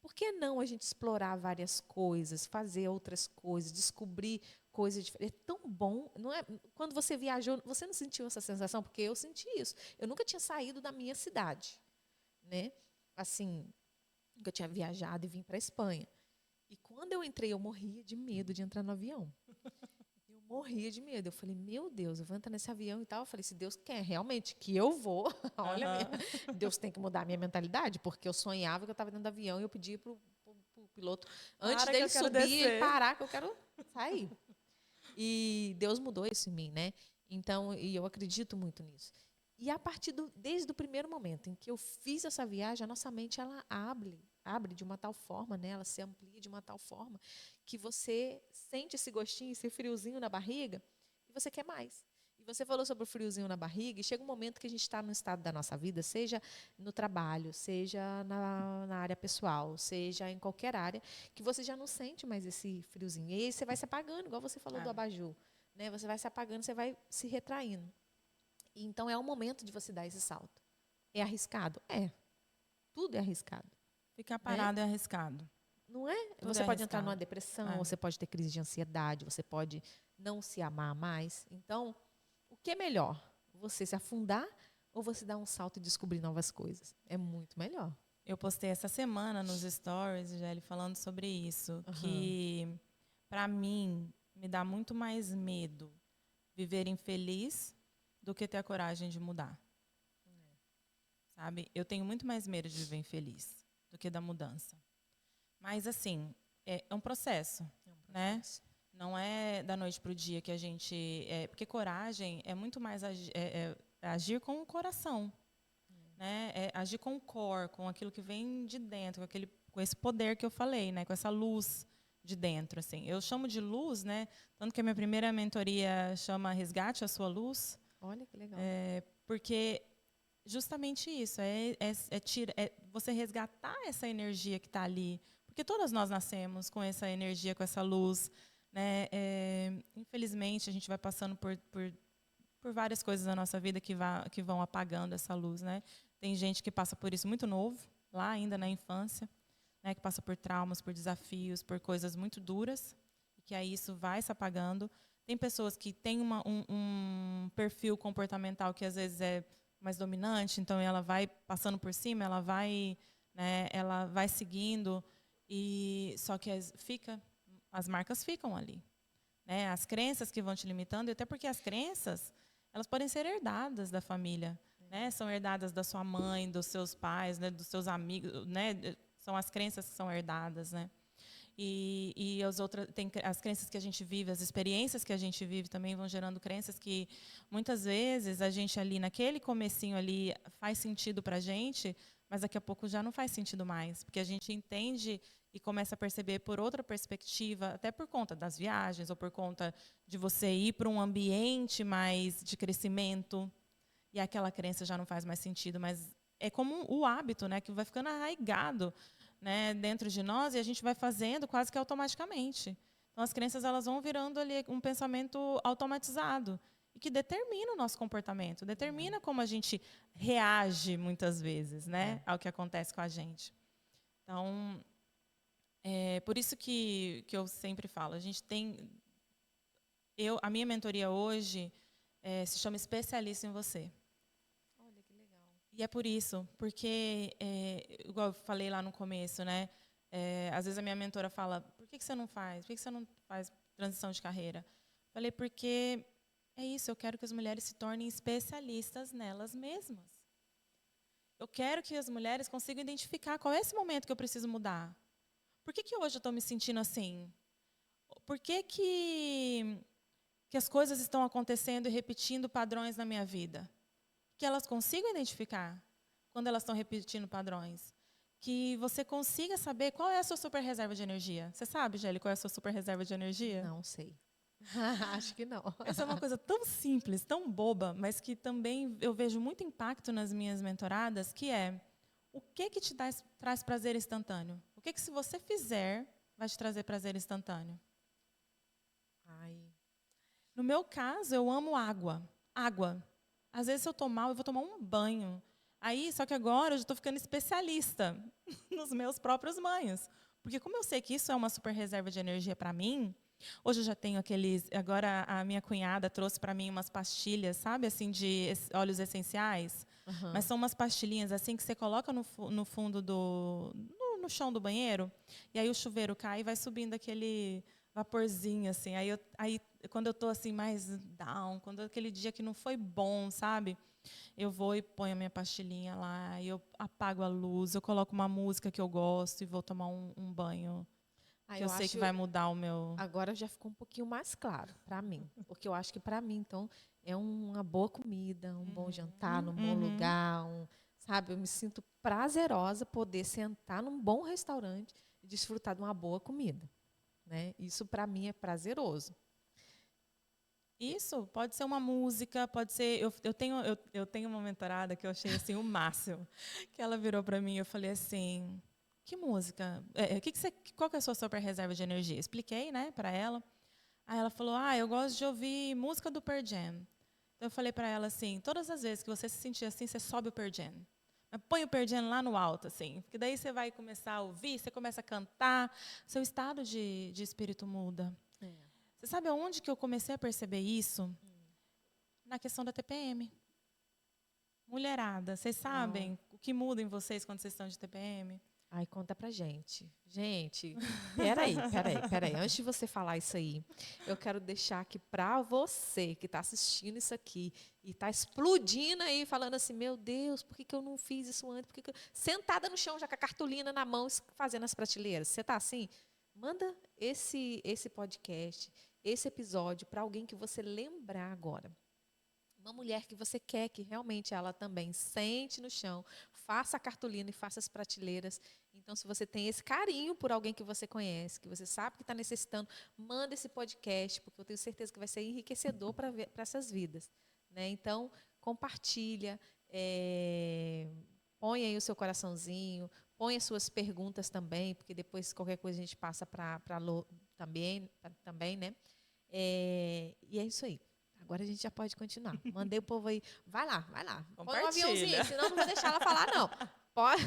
Por que não a gente explorar várias coisas, fazer outras coisas, descobrir coisas diferentes? É tão bom, não é? Quando você viajou, você não sentiu essa sensação? Porque eu senti isso. Eu nunca tinha saído da minha cidade, né? Assim, nunca tinha viajado e vim para a Espanha. E quando eu entrei, eu morria de medo de entrar no avião. morria de medo. Eu falei, meu Deus, eu vou entrar nesse avião e tal. Eu falei, se Deus quer realmente que eu vou, olha, Deus tem que mudar a minha mentalidade, porque eu sonhava que eu estava dentro do avião e eu pedia pro piloto, antes
Para que
dele
eu quero
subir, ele
descer.
parar, que eu quero sair. E Deus mudou isso em mim, né? Então, e eu acredito muito nisso. E desde o primeiro momento em que eu fiz essa viagem, a nossa mente, ela abre de uma tal forma, né? Ela se amplia de uma tal forma que você sente esse gostinho, esse friozinho na barriga e você quer mais. E você falou sobre o friozinho na barriga e chega um momento que a gente está no estado da nossa vida, seja no trabalho, seja na área pessoal, seja em qualquer área, que você já não sente mais esse friozinho. E aí você vai se apagando, igual você falou do abajur, né? Você vai se apagando, você vai se retraindo. Então, é o momento de você dar esse salto. É arriscado? É. Tudo é arriscado.
Ficar parado é arriscado.
Não é?
Tudo
Você
é
pode entrar numa
arriscado.
depressão, você pode ter crise de ansiedade, você pode não se amar mais. Então, o que é melhor? Você se afundar ou você dar um salto e descobrir novas coisas? É muito melhor.
Eu postei essa semana nos stories, Gelli, falando sobre isso, que para mim me dá muito mais medo viver infeliz do que ter a coragem de mudar. Sabe? Eu tenho muito mais medo de viver infeliz do que da mudança. Mas, assim, é um processo, né? Não é da noite para o dia que a gente... porque coragem é muito mais agir com o coração. Né? É agir com o core, com aquilo que vem de dentro, com esse poder que eu falei, né? Com essa luz de dentro. Assim. Eu chamo de luz, né? Tanto que a minha primeira mentoria chama Resgate a Sua Luz.
Olha que legal.
Porque justamente isso, você resgatar essa energia que está ali. Porque todas nós nascemos com essa energia, com essa luz. Né? Infelizmente, a gente vai passando por várias coisas na nossa vida que vão apagando essa luz. Né? Tem gente que passa por isso muito novo, lá ainda na infância, né? Que passa por traumas, por desafios, por coisas muito duras, e que aí isso vai se apagando. Tem pessoas que têm um perfil comportamental que às vezes é mais dominante, então ela vai passando por cima, ela vai seguindo, e só que as marcas ficam ali. Né? As crenças que vão te limitando, e até porque as crenças, elas podem ser herdadas da família. Né? São herdadas da sua mãe, dos seus pais, né? Dos seus amigos. Né? São as crenças que são herdadas. Né? E as outras, tem as crenças que a gente vive, as experiências que a gente vive também vão gerando crenças que, muitas vezes, a gente ali, naquele comecinho ali, faz sentido para a gente, mas daqui a pouco já não faz sentido mais. Porque a gente entende e começa a perceber por outra perspectiva, até por conta das viagens, ou por conta de você ir para um ambiente mais de crescimento, e aquela crença já não faz mais sentido, mas é como o hábito, né, que vai ficando arraigado, né, dentro de nós, e a gente vai fazendo quase que automaticamente. Então, as crenças, elas vão virando ali um pensamento automatizado, e que determina o nosso comportamento, determina como a gente reage, muitas vezes, né, ao que acontece com a gente. Então, por isso que eu sempre falo, a gente tem... a minha mentoria hoje se chama Especialista em Você.
Olha que legal.
E é por isso, porque, igual eu falei lá no começo, né? Às vezes a minha mentora fala, por que você não faz? Por que você não faz transição de carreira? Falei, porque é isso, eu quero que as mulheres se tornem especialistas nelas mesmas. Eu quero que as mulheres consigam identificar qual é esse momento que eu preciso mudar. Por que hoje eu estou me sentindo assim? Por que as coisas estão acontecendo e repetindo padrões na minha vida? Que elas consigam identificar quando elas estão repetindo padrões. Que você consiga saber qual é a sua super reserva de energia. Você sabe, Gelli, qual é a sua super reserva de energia?
Não sei. Acho que não.
Essa é uma coisa tão simples, tão boba, mas que também eu vejo muito impacto nas minhas mentoradas, que é o que te traz prazer instantâneo? O que se você fizer, vai te trazer prazer instantâneo?
Ai.
No meu caso, eu amo água. Água. Às vezes, se eu tô mal, eu vou tomar um banho. Aí, só que agora eu já estou ficando especialista nos meus próprios banhos. Porque como eu sei que isso é uma super reserva de energia para mim, hoje eu já tenho aqueles... Agora a minha cunhada trouxe para mim umas pastilhas, sabe, assim, de óleos essenciais. Mas são umas pastilhinhas assim que você coloca no fundo no chão do banheiro, e aí o chuveiro cai e vai subindo vaporzinho, assim. Aí, quando eu tô assim, mais down, quando aquele dia que não foi bom, sabe? Eu vou e ponho a minha pastilhinha lá, e eu apago a luz, eu coloco uma música que eu gosto e vou tomar um banho,
Ah,
que
eu
eu sei que
acho,
vai mudar o meu...
agora já ficou um pouquinho mais claro para mim, porque eu acho que para mim, então, é uma boa comida, um bom jantar, num bom
Uhum.
lugar, sabe? Eu me sinto prazerosa poder sentar num bom restaurante e desfrutar de uma boa comida, né? Isso para mim é prazeroso.
Isso, pode ser uma música, pode ser... Eu tenho uma mentorada que eu achei assim, o máximo, que ela virou para mim e eu falei assim, que música? Qual que é a sua super reserva de energia? Expliquei, né, para ela. Aí ela falou, eu gosto de ouvir música do Pearl Jam. Então eu falei para ela assim, todas as vezes que você se sentir assim, você sobe o Pearl Jam. Mas põe o Pearl Jam lá no alto, assim, porque daí você vai começar a ouvir, você começa a cantar, seu estado de espírito muda.
É.
Você sabe aonde que eu comecei a perceber isso? Na questão da TPM. Mulherada, vocês
Uau.
sabem o que muda em vocês quando vocês estão de TPM?
Ai, conta pra gente. Gente, peraí. Antes de você falar isso aí, eu quero deixar aqui pra você que tá assistindo isso aqui e tá explodindo aí, falando assim, meu Deus, por que que eu não fiz isso antes? Por que que sentada no chão, já com a cartolina na mão, fazendo as prateleiras. Você tá assim? Manda esse podcast, esse episódio para alguém que você lembrar agora. Uma mulher que você quer que realmente ela também sente no chão, faça a cartolina e faça as prateleiras. Então, se você tem esse carinho por alguém que você conhece, que você sabe que está necessitando, manda esse podcast, porque eu tenho certeza que vai ser enriquecedor para essas vidas. Né? Então, compartilha, põe aí o seu coraçãozinho, põe as suas perguntas também, porque depois qualquer coisa a gente passa para também, né? E é isso aí. Agora a gente já pode continuar. Mandei o povo aí. Vai lá. Põe um aviãozinho,
Compartilha.
senão eu não vou deixar ela falar, não. Pode...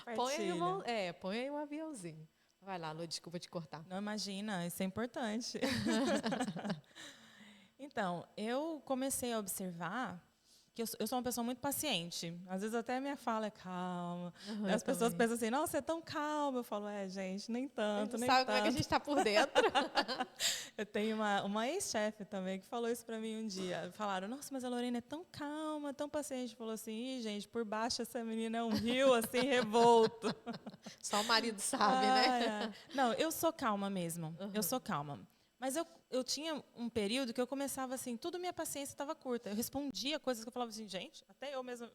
Compartilha.
põe aí um aviãozinho. Vai lá, Lô, desculpa te cortar.
Não imagina, isso é importante. Então, eu comecei a observar que eu sou uma pessoa muito paciente. Às vezes até a minha fala é calma.
Uhum,
As
eu
pessoas
também.
pensam assim, nossa, você é tão calma. Eu falo, gente, nem
A
tanto,
gente
nem
sabe como é que a gente
tanto.
está por dentro.
Eu tenho uma ex-chefe também que falou isso para mim um dia. Falaram, nossa, mas a Lorena é tão calma, tão paciente. Falou assim, gente, por baixo essa menina é um rio assim revolto.
Só o marido sabe, né?
Não, eu sou calma mesmo. Eu
Uhum.
sou calma. Mas eu tinha um período que eu começava assim, tudo minha paciência estava curta. Eu respondia coisas que eu falava assim, gente, até eu mesma.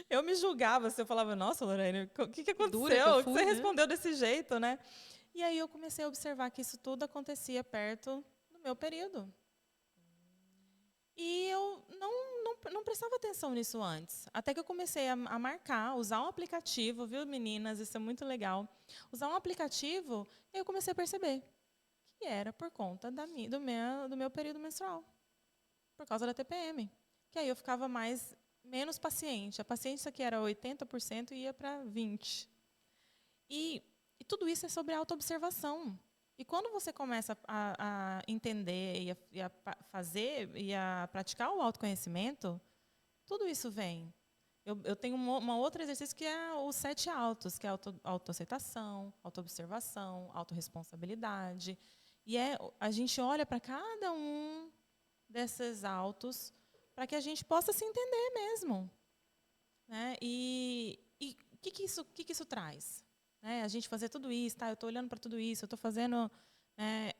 Eu me julgava, assim, eu falava, nossa, Lorena, o que
Que dura que eu
aconteceu? O que você
fui, né?
respondeu desse jeito, né? E aí eu comecei a observar que isso tudo acontecia perto do meu período. E eu não prestava atenção nisso antes. Até que eu comecei a marcar, usar um aplicativo, viu, meninas? Isso é muito legal. Usar um aplicativo, e eu comecei a perceber que era por conta do meu período menstrual. Por causa da TPM. Que aí eu ficava menos paciente. A paciência que era 80% ia para 20%. E tudo isso é sobre autoobservação. E quando você começa a entender e a fazer e a praticar o autoconhecimento, tudo isso vem. Eu tenho uma outro exercício que é os 7 autos, que é autoaceitação, autoobservação, autorresponsabilidade. E a gente olha para cada um desses autos para que a gente possa se entender mesmo. Né? E o que isso traz? Né? A gente fazer tudo isso, tá? Eu estou olhando para tudo isso, eu estou fazendo né,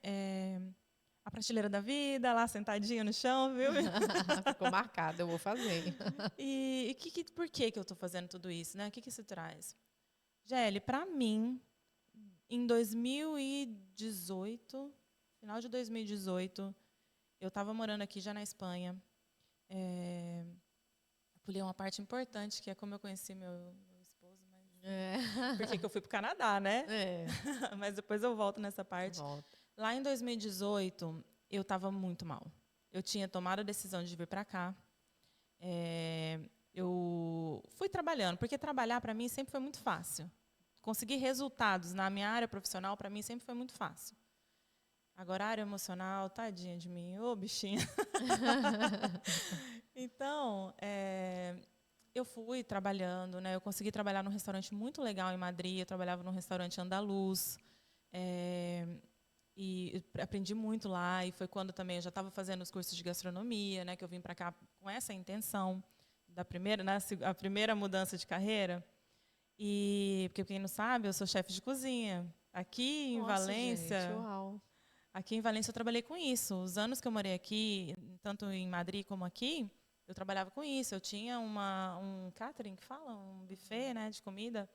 a prateleira da vida, lá sentadinha no chão, viu?
Ficou marcado, eu vou fazer.
Por que eu estou fazendo tudo isso? Né? O que isso traz? Gelli, para mim, em 2018, final de 2018, eu estava morando aqui já na Espanha. Pulei uma parte importante, que é como eu conheci meu esposo, mas por que eu fui para o Canadá, né? Mas depois eu volto nessa parte.
Volta.
Lá em 2018, eu estava muito mal. Eu tinha tomado a decisão de vir para cá. Eu fui trabalhando, porque trabalhar para mim sempre foi muito fácil. Conseguir resultados na minha área profissional, para mim, sempre foi muito fácil. Agora, a área emocional, tadinha de mim, ô bichinha. Então, eu fui trabalhando, né? Eu consegui trabalhar num restaurante muito legal em Madrid. Eu trabalhava num restaurante andaluz. E aprendi muito lá. E foi quando também eu já estava fazendo os cursos de gastronomia, né, que eu vim para cá com essa intenção da primeira, né, a primeira mudança de carreira. E porque quem não sabe, eu sou chefe de cozinha. Aqui em
Nossa,
Valência,
gente, uau.
aqui em Valência eu trabalhei com isso. Os anos que eu morei aqui, tanto em Madrid como aqui, eu trabalhava com isso. Eu tinha um catering, que fala, um buffet, né, de comida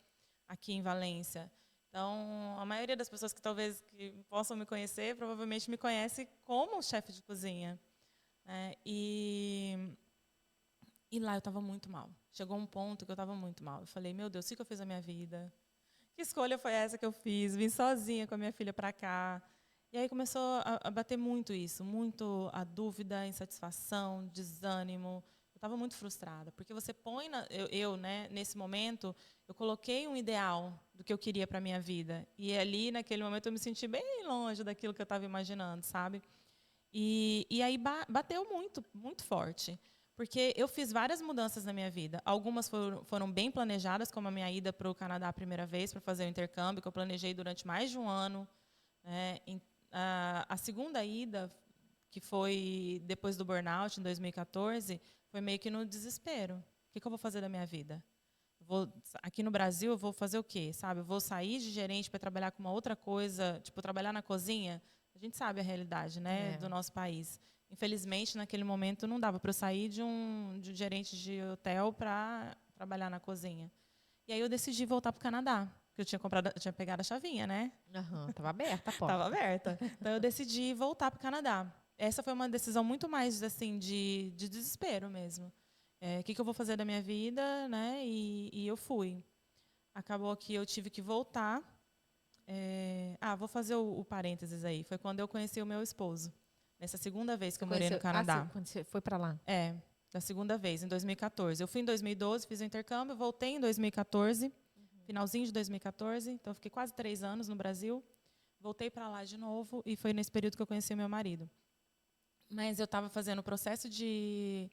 aqui em Valência. Então, a maioria das pessoas que talvez que possam me conhecer, provavelmente me conhece como chefe de cozinha, né? E lá eu estava muito mal. Chegou um ponto que eu estava muito mal. Eu falei, meu Deus, o que eu fiz na minha vida? Que escolha foi essa que eu fiz? Vim sozinha com a minha filha para cá. E aí começou a bater muito isso, muito a dúvida, a insatisfação, desânimo. Eu estava muito frustrada, porque você põe, né, nesse momento, eu coloquei um ideal do que eu queria para a minha vida. E ali, naquele momento, eu me senti bem longe daquilo que eu estava imaginando, sabe? E aí bateu muito, muito forte. Porque eu fiz várias mudanças na minha vida. Algumas foram bem planejadas, como a minha ida para o Canadá a primeira vez, para fazer o intercâmbio, que eu planejei durante mais de um ano. Né? A segunda ida, que foi depois do burnout, em 2014, foi meio que no desespero. O que eu vou fazer da minha vida? Aqui no Brasil, eu vou fazer o quê? Sabe? Eu vou sair de gerente para trabalhar com uma outra coisa, tipo, trabalhar na cozinha? A gente sabe a realidade, né, do nosso país. Infelizmente, naquele momento, não dava para eu sair de gerente de hotel para trabalhar na cozinha. E aí eu decidi voltar para o Canadá, porque eu tinha pegado a chavinha, né?
Tava aberta a
Estava
porta.
aberta. Então eu decidi voltar para o Canadá. Essa foi uma decisão muito mais assim de desespero mesmo. O que eu vou fazer da minha vida, né? E eu fui. Acabou que eu tive que voltar. Vou fazer o parênteses aí. Foi quando eu conheci o meu esposo. Nessa segunda vez que
Você
eu morei no
conheceu?
Canadá.
Quando você foi para lá?
Da segunda vez, em 2014. Eu fui em 2012, fiz o intercâmbio, voltei em 2014, finalzinho de 2014. Então, eu fiquei quase 3 anos no Brasil. Voltei para lá de novo e foi nesse período que eu conheci o meu marido. Mas eu estava fazendo o processo de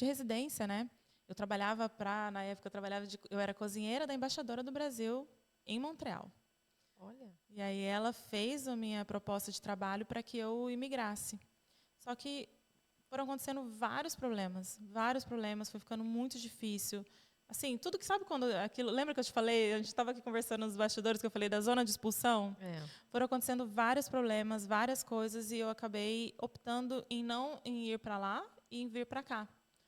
residência, né? Eu trabalhava na época, eu era cozinheira da embaixadora do Brasil em Montreal.
Olha.
E aí ela fez a minha proposta de trabalho para que eu imigrasse. Só que foram acontecendo vários problemas, foi ficando muito difícil. Assim, tudo que sabe quando aquilo, lembra que eu te falei, a gente estava aqui conversando nos bastidores que eu falei da zona de expulsão? Foram acontecendo vários problemas, várias coisas e eu acabei optando em ir para lá e em vir para cá.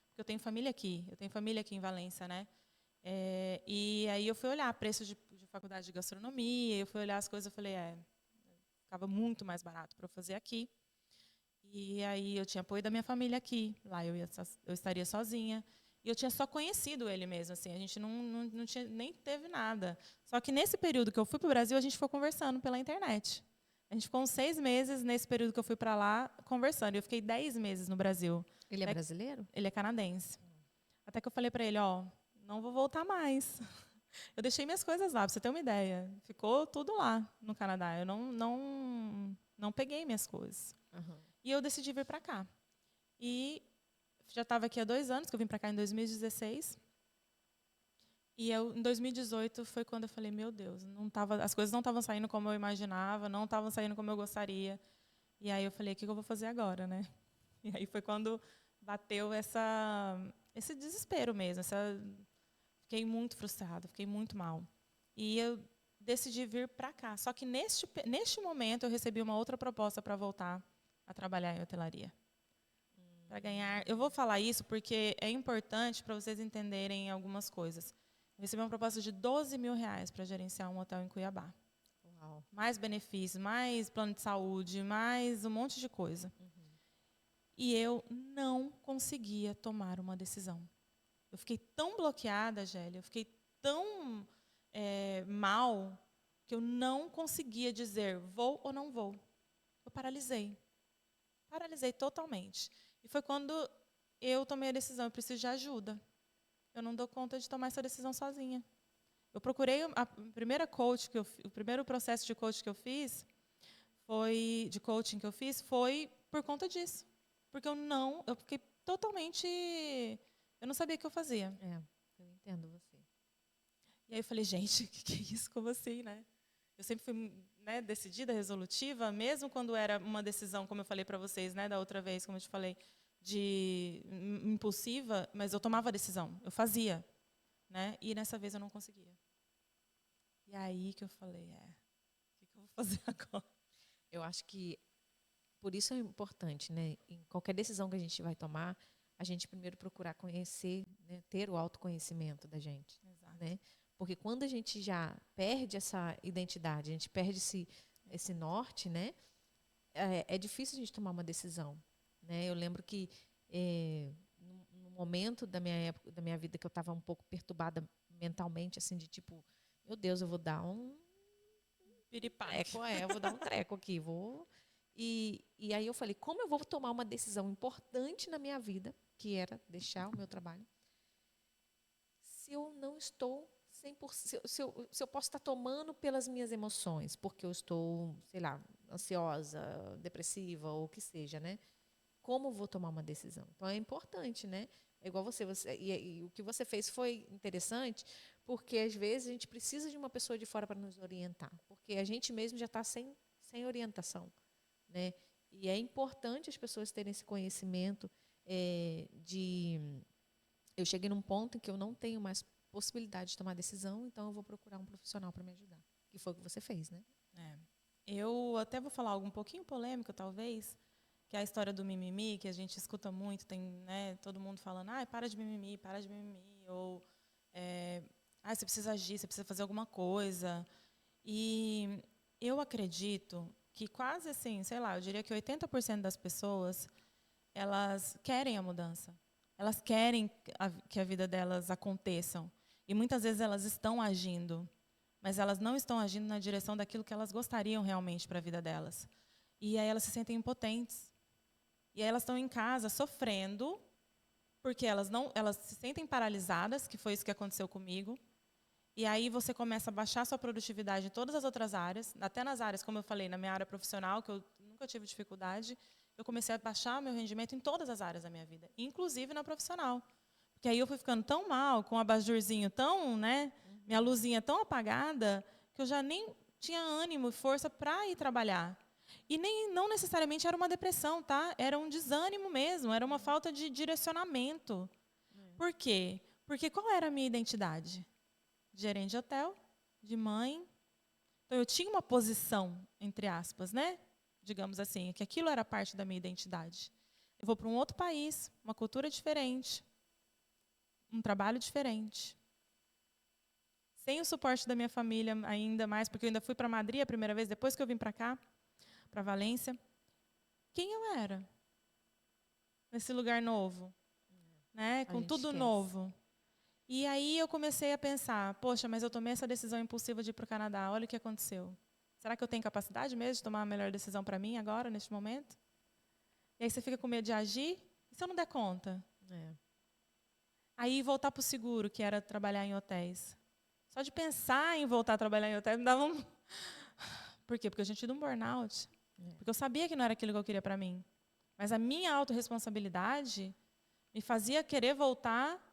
Porque eu tenho família aqui em Valência, né? E aí eu fui olhar preços de faculdade de gastronomia, eu fui olhar as coisas, eu falei, ficava muito mais barato para eu fazer aqui. E aí eu tinha apoio da minha família aqui, lá eu estaria sozinha. E eu tinha só conhecido ele mesmo, assim, a gente não tinha, nem teve nada. Só que nesse período que eu fui para o Brasil, a gente ficou conversando pela internet. A gente ficou uns 6 meses nesse período que eu fui para lá conversando. Eu fiquei 10 meses no Brasil.
Ele é brasileiro?
Ele é canadense. Até que eu falei para ele, não vou voltar mais. Eu deixei minhas coisas lá, para você ter uma ideia. Ficou tudo lá no Canadá. Eu não peguei minhas coisas. E eu decidi vir para cá. E já estava aqui há 2 anos, que eu vim para cá em 2016. E em 2018 foi quando eu falei, meu Deus, as coisas não estavam saindo como eu imaginava, não estavam saindo como eu gostaria. E aí eu falei, o que eu vou fazer agora, né? E aí foi quando bateu esse desespero mesmo. Fiquei muito frustrada, fiquei muito mal. E eu decidi vir para cá. Só que neste momento eu recebi uma outra proposta para voltar a trabalhar em hotelaria. Para ganhar. Eu vou falar isso porque é importante para vocês entenderem algumas coisas. Eu recebi uma proposta de R$ 12.000 para gerenciar um hotel em Cuiabá.
Uau.
Mais benefícios, mais plano de saúde, mais um monte de coisa. E eu não conseguia tomar uma decisão. Eu fiquei tão bloqueada, Gélia, eu fiquei tão mal, que eu não conseguia dizer vou ou não vou. Eu paralisei. Paralisei totalmente. E foi quando eu tomei a decisão, eu preciso de ajuda. Eu não dou conta de tomar essa decisão sozinha. Eu procurei a primeira coach o primeiro processo de coaching que eu fiz foi por conta disso. Porque eu fiquei totalmente, eu não sabia o que eu fazia.
Eu entendo você.
E aí eu falei, gente, o que é isso? Como assim, né? Eu sempre fui, né, decidida, resolutiva, mesmo quando era uma decisão, como eu falei para vocês, né, da outra vez, como eu te falei, de impulsiva, mas eu tomava a decisão, eu fazia, né? E nessa vez eu não conseguia. E aí que eu falei, o que eu vou fazer agora?
Eu acho que por isso é importante, né? Em qualquer decisão que a gente vai tomar, a gente primeiro procurar conhecer, né? Ter o autoconhecimento da gente,
Exato.
né? Porque quando a gente já perde essa identidade, a gente perde esse norte, né? É difícil a gente tomar uma decisão, né? Eu lembro que no momento da minha época, da minha vida que eu estava um pouco perturbada mentalmente, assim, de tipo, meu Deus, eu vou dar um
Piripaque.
treco, eu vou dar um treco aqui, vou. E aí eu falei, como eu vou tomar uma decisão importante na minha vida, que era deixar o meu trabalho, se eu não estou 100%, se eu posso estar tomando pelas minhas emoções, porque eu estou, sei lá, ansiosa, depressiva, ou o que seja, né? Como vou tomar uma decisão? Então é importante, né? É igual e o que você fez foi interessante, porque às vezes a gente precisa de uma pessoa de fora para nos orientar, porque a gente mesmo já está sem orientação, né? E é importante as pessoas terem esse conhecimento de... Eu cheguei num ponto em que eu não tenho mais possibilidade de tomar decisão, então eu vou procurar um profissional para me ajudar, que foi o que você fez, né?
Eu até vou falar algo um pouquinho polêmico, talvez, que é a história do mimimi, que a gente escuta muito, tem, né, todo mundo falando, para de mimimi, ou você precisa agir, você precisa fazer alguma coisa. E eu acredito que quase assim, sei lá, eu diria que 80% das pessoas, elas querem a mudança. Elas querem que a vida delas aconteçam. E muitas vezes elas estão agindo, mas elas não estão agindo na direção daquilo que elas gostariam realmente para a vida delas. E aí elas se sentem impotentes. E aí elas estão em casa sofrendo, porque elas se sentem paralisadas, que foi isso que aconteceu comigo. E aí você começa a baixar sua produtividade em todas as outras áreas, até nas áreas, como eu falei, na minha área profissional, que eu nunca tive dificuldade, eu comecei a baixar meu rendimento em todas as áreas da minha vida, inclusive na profissional. Porque aí eu fui ficando tão mal, com o abajurzinho tão, né, minha luzinha tão apagada, que eu já nem tinha ânimo e força para ir trabalhar. E não necessariamente era uma depressão, tá? Era um desânimo mesmo, era uma falta de direcionamento. Por quê? Porque qual era a minha identidade? Gerente de hotel, de mãe. Então, eu tinha uma posição, entre aspas, né? Digamos assim, que aquilo era parte da minha identidade. Eu vou para um outro país, uma cultura diferente, um trabalho diferente. Sem o suporte da minha família ainda mais, porque eu ainda fui para Madrid a primeira vez, depois que eu vim para cá, para Valência. Quem eu era? Nesse lugar novo, né? Com tudo novo. E aí eu comecei a pensar, poxa, mas eu tomei essa decisão impulsiva de ir para o Canadá, olha o que aconteceu. Será que eu tenho capacidade mesmo de tomar a melhor decisão para mim agora, neste momento? E aí você fica com medo de agir, e se eu não der conta? Aí voltar para o seguro, que era trabalhar em hotéis. Só de pensar em voltar a trabalhar em hotéis me dava um... Por quê? Porque eu tinha tido um burnout. Porque eu sabia que não era aquilo que eu queria para mim. Mas a minha autorresponsabilidade me fazia querer voltar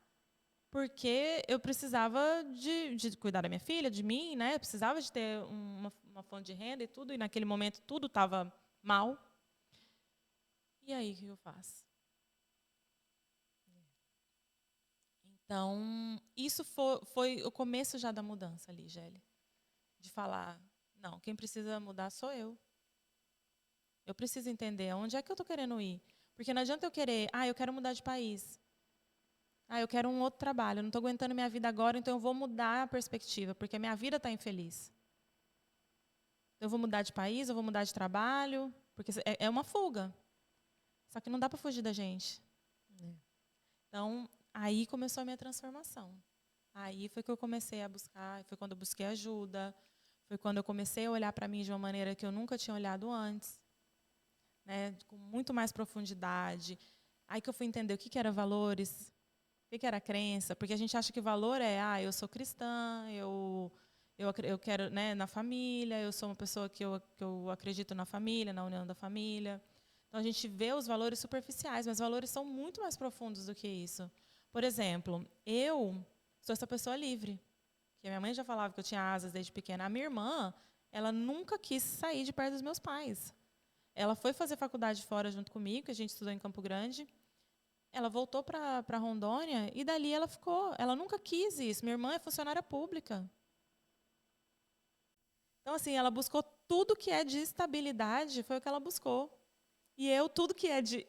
porque eu precisava de cuidar da minha filha, de mim, né? Eu precisava de ter uma fonte de renda e tudo, e naquele momento tudo estava mal. E aí, o que eu faço? Então, isso foi o começo já da mudança ali, Gélia. De falar, não, quem precisa mudar sou eu. Eu preciso entender onde é que eu estou querendo ir. Porque não adianta eu querer, eu quero mudar de país. Eu quero um outro trabalho, eu não estou aguentando minha vida agora, então eu vou mudar a perspectiva, porque a minha vida está infeliz. Eu vou mudar de país, eu vou mudar de trabalho, porque é uma fuga. Só que não dá para fugir da gente. Então, aí começou a minha transformação. Aí foi que eu comecei a buscar, foi quando eu busquei ajuda, foi quando eu comecei a olhar para mim de uma maneira que eu nunca tinha olhado antes, né, com muito mais profundidade. Aí que eu fui entender o que era valores, o que era crença, porque a gente acha que valor é, eu sou cristã, eu quero, né, na família, eu sou uma pessoa que eu acredito na família, na união da família. Então, a gente vê os valores superficiais, mas valores são muito mais profundos do que isso. Por exemplo, eu sou essa pessoa livre. Que a minha mãe já falava que eu tinha asas desde pequena. A minha irmã, ela nunca quis sair de perto dos meus pais. Ela foi fazer faculdade fora junto comigo, que a gente estudou em Campo Grande. Ela voltou para Rondônia e dali ela ficou. Ela nunca quis isso. Minha irmã é funcionária pública. Então, assim, ela buscou tudo que é de estabilidade, foi o que ela buscou. E eu, tudo que é de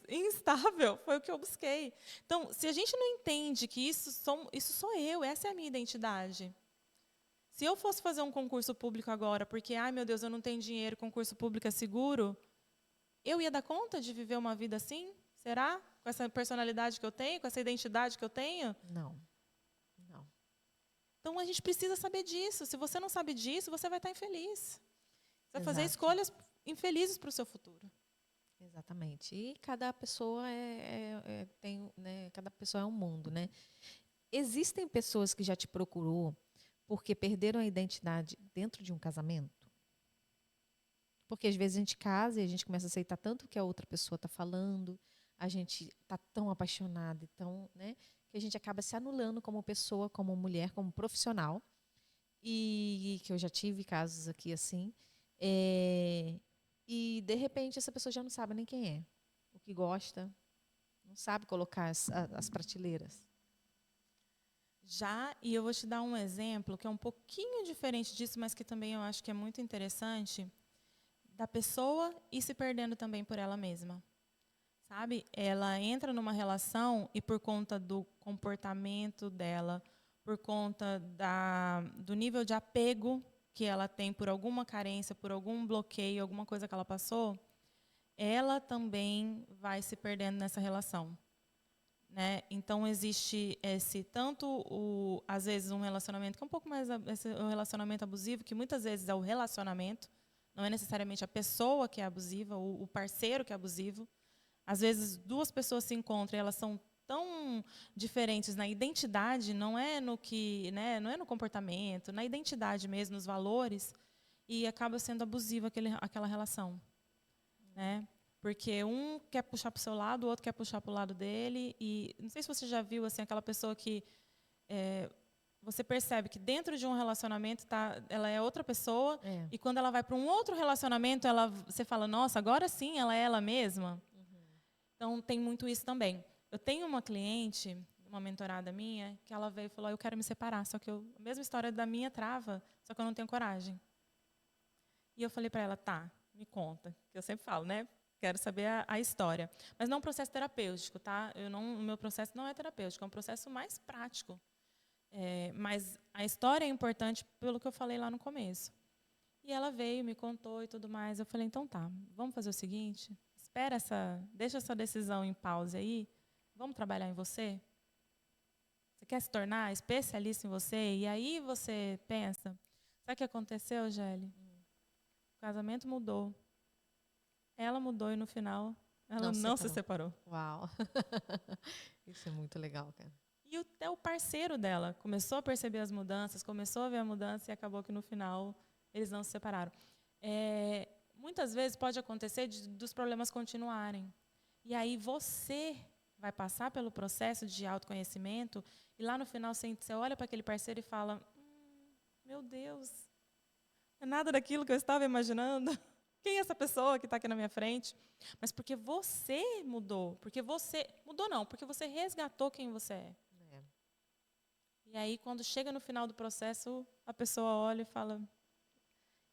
instável, foi o que eu busquei. Então, se a gente não entende que isso sou eu, essa é a minha identidade. Se eu fosse fazer um concurso público agora, porque, ai meu Deus, eu não tenho dinheiro, concurso público é seguro, eu ia dar conta de viver uma vida assim? Será? Com essa personalidade que eu tenho, com essa identidade que eu tenho?
Não, não.
Então, a gente precisa saber disso. Se você não sabe disso, você vai estar infeliz. Você vai fazer
Exato.
escolhas infelizes para o seu futuro.
Exatamente. E cada pessoa tem, né, cada pessoa é um mundo, né? Existem pessoas que já te procurou porque perderam a identidade dentro de um casamento? Porque às vezes a gente casa e a gente começa a aceitar tanto o que a outra pessoa está falando, a gente está tão apaixonada e tão, né, que a gente acaba se anulando como pessoa, como mulher, como profissional. E que eu já tive casos aqui assim. E de repente essa pessoa já não sabe nem quem é, o que gosta, não sabe colocar as prateleiras.
Já, e eu vou te dar um exemplo que é um pouquinho diferente disso, mas que também eu acho que é muito interessante, da pessoa ir se perdendo também por ela mesma. Sabe? Ela entra numa relação e por conta do comportamento dela, por conta do nível de apego que ela tem por alguma carência, por algum bloqueio, alguma coisa que ela passou, ela também vai se perdendo nessa relação. Né? Então, existe às vezes, um relacionamento que é um pouco mais um relacionamento abusivo, que muitas vezes é o relacionamento, não é necessariamente a pessoa que é abusiva, o parceiro que é abusivo. Às vezes, duas pessoas se encontram e elas são tão diferentes na identidade, não é no que, né, não é no comportamento, na identidade mesmo, nos valores, e acaba sendo abusiva aquela relação. Né? Porque um quer puxar para o seu lado, o outro quer puxar para o lado dele. E não sei se você já viu assim, aquela pessoa que você percebe que dentro de um relacionamento ela é outra pessoa, e quando ela vai para um outro relacionamento, você fala, nossa, agora sim ela é ela mesma. Então, tem muito isso também. Eu tenho uma cliente, uma mentorada minha, que ela veio e falou, eu quero me separar, só que a mesma história da minha trava, só que eu não tenho coragem. E eu falei para ela, tá, me conta, que eu sempre falo, né? Quero saber a história. Mas não um processo terapêutico, tá? O meu processo não é terapêutico, é um processo mais prático. Mas a história é importante pelo que eu falei lá no começo. E ela veio, me contou e tudo mais. Eu falei, então tá, vamos fazer o seguinte, deixa essa decisão em pause aí, vamos trabalhar em você? Você quer se tornar especialista em você? E aí você pensa, sabe o que aconteceu, Géli? O casamento mudou. Ela mudou e no final ela não se separou.
Uau! Isso é muito legal, cara.
E até o parceiro dela começou a perceber as mudanças, começou a ver a mudança e acabou que no final eles não se separaram. Muitas vezes pode acontecer dos problemas continuarem. E aí você vai passar pelo processo de autoconhecimento e lá no final você olha para aquele parceiro e fala, meu Deus, é nada daquilo que eu estava imaginando. Quem é essa pessoa que está aqui na minha frente? Mas porque você mudou. Porque você... Mudou não, porque você resgatou quem você é. E aí, quando chega no final do processo, a pessoa olha e fala...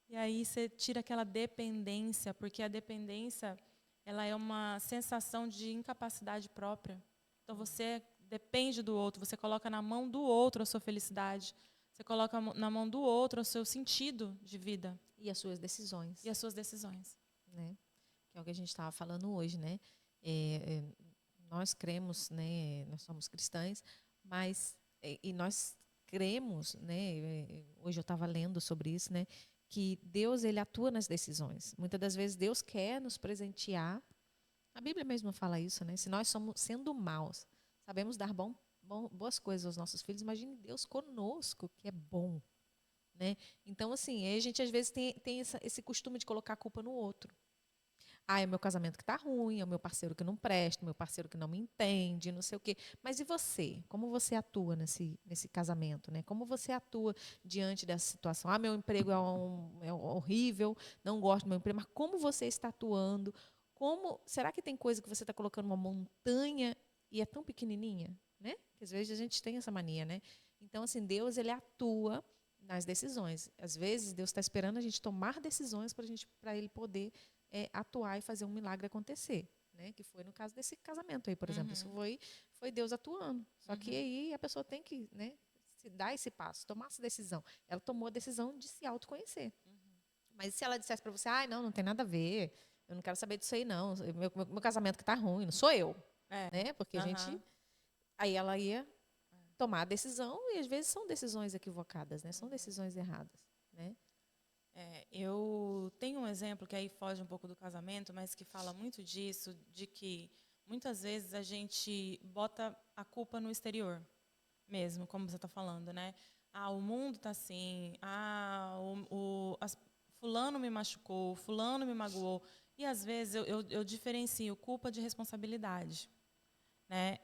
E aí você tira aquela dependência, porque a dependência ela é uma sensação de incapacidade própria. Então, você depende do outro, você coloca na mão do outro a sua felicidade. Você coloca na mão do outro o seu sentido de vida.
E as suas decisões.
E as suas decisões.
Né? Que é o que a gente estava falando hoje, né? Nós cremos, né? Nós somos cristãs, mas e nós cremos, né? Hoje eu estava lendo sobre isso, né? Que Deus ele atua nas decisões. Muitas das vezes Deus quer nos presentear. A Bíblia mesmo fala isso, né? Se nós somos sendo maus, sabemos dar boas coisas aos nossos filhos, imagine Deus conosco, que é bom. Né? Então, assim, a gente às vezes tem esse costume de colocar a culpa no outro. é o meu casamento que está ruim, é o meu parceiro que não presta, o meu parceiro que não me entende, não sei o quê. Mas e você? Como você atua nesse casamento, né? Como você atua diante dessa situação? Meu emprego é horrível, não gosto do meu emprego, mas como você está atuando? Será que tem coisa que você está colocando uma montanha e é tão pequenininha, né? Que às vezes a gente tem essa mania, né? Então, assim, Deus, ele atua nas decisões. Às vezes, Deus está esperando a gente tomar decisões para ele poder atuar e fazer um milagre acontecer, né? Que foi no caso desse casamento aí, por exemplo. Isso foi Deus atuando. Só que aí a pessoa tem que, né, se dar esse passo, tomar essa decisão. Ela tomou a decisão de se autoconhecer. Mas se ela dissesse para você, não tem nada a ver, eu não quero saber disso aí, não. Meu casamento que está ruim, não sou eu. Né? Porque a gente. Aí ela ia tomar a decisão e às vezes são decisões equivocadas, né? São decisões erradas, né?
Eu tenho um exemplo que aí foge um pouco do casamento, mas que fala muito disso, de que muitas vezes a gente bota a culpa no exterior mesmo, como você está falando, né? O mundo está assim, fulano me machucou, fulano me magoou. E, às vezes, eu diferencio culpa de responsabilidade. Né?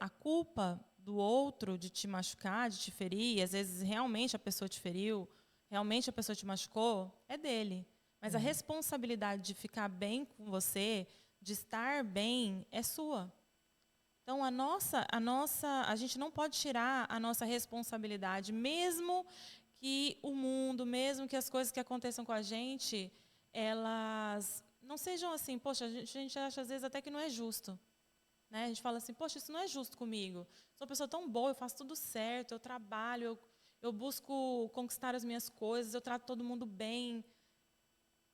A culpa do outro de te machucar, de te ferir, e às vezes realmente a pessoa te feriu, realmente a pessoa te machucou, é dele. Mas a responsabilidade de ficar bem com você, de estar bem, é sua. Então, a gente não pode tirar a nossa responsabilidade, mesmo que o mundo, mesmo que as coisas que aconteçam com a gente, elas não sejam assim, poxa, a gente acha às vezes até que não é justo. Né? A gente fala assim, poxa, isso não é justo comigo. Sou uma pessoa tão boa, eu faço tudo certo, eu trabalho, eu busco conquistar as minhas coisas, eu trato todo mundo bem.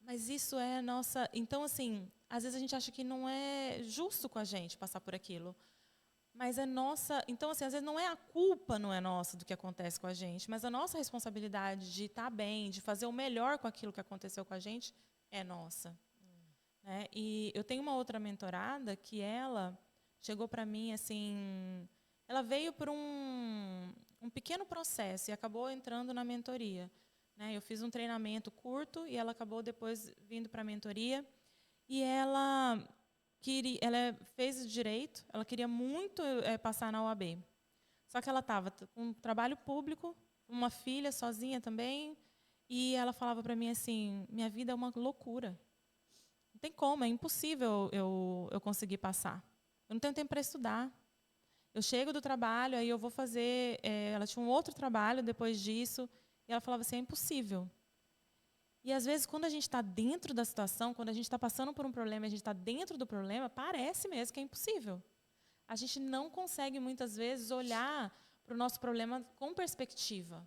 Mas isso é a nossa... Então, assim, às vezes a gente acha que não é justo com a gente passar por aquilo. Mas é nossa... Então, assim, às vezes não é a culpa, não é nossa do que acontece com a gente, mas a nossa responsabilidade de estar bem, de fazer o melhor com aquilo que aconteceu com a gente, é nossa. Né? E eu tenho uma outra mentorada que ela chegou para mim assim, ela veio por um pequeno processo e acabou entrando na mentoria. Né? Eu fiz um treinamento curto e ela acabou depois vindo para a mentoria. E ela fez direito, ela queria muito passar na OAB. Só que ela estava com um trabalho público, uma filha sozinha também, e ela falava para mim assim, minha vida é uma loucura. Não tem como, é impossível eu conseguir passar. Eu não tenho tempo para estudar. Eu chego do trabalho, aí eu vou fazer... ela tinha um outro trabalho depois disso, e ela falava assim, é impossível. E, às vezes, quando a gente está dentro da situação, quando a gente está passando por um problema e a gente está dentro do problema, parece mesmo que é impossível. A gente não consegue, muitas vezes, olhar para o nosso problema com perspectiva.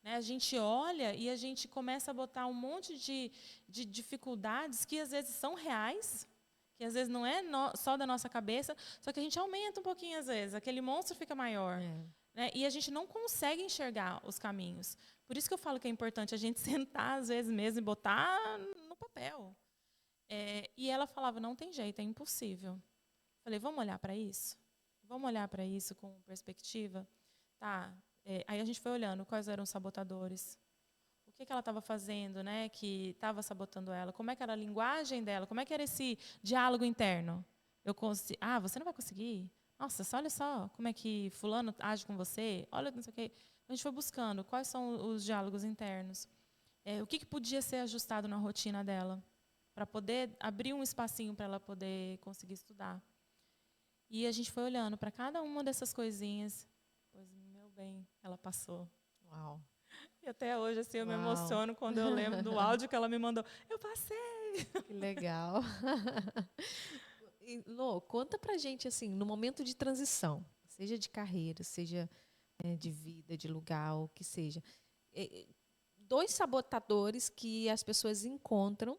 Né? A gente olha e a gente começa a botar um monte de dificuldades que, às vezes, são reais, que às vezes não é só da nossa cabeça, só que a gente aumenta um pouquinho, às vezes, aquele monstro fica maior. Né? E a gente não consegue enxergar os caminhos. Por isso que eu falo que é importante a gente sentar, às vezes mesmo, e botar no papel. E ela falava, não tem jeito, é impossível. Falei, vamos olhar para isso? Vamos olhar para isso com perspectiva? Tá. Aí a gente foi olhando quais eram os sabotadores, o que ela estava fazendo, né, que estava sabotando ela, como é que era a linguagem dela, como é que era esse diálogo interno. Você não vai conseguir? Nossa, olha só como é que fulano age com você, olha não sei o quê. A gente foi buscando quais são os diálogos internos, o que podia ser ajustado na rotina dela, para poder abrir um espacinho para ela poder conseguir estudar. E a gente foi olhando para cada uma dessas coisinhas, pois, meu bem, ela passou.
Uau.
E até hoje, assim, eu me emociono quando eu lembro do áudio que ela me mandou. Eu passei!
Que legal. Lô, conta pra gente, assim, no momento de transição, seja de carreira, seja de vida, de lugar, o que seja. Dois sabotadores que as pessoas encontram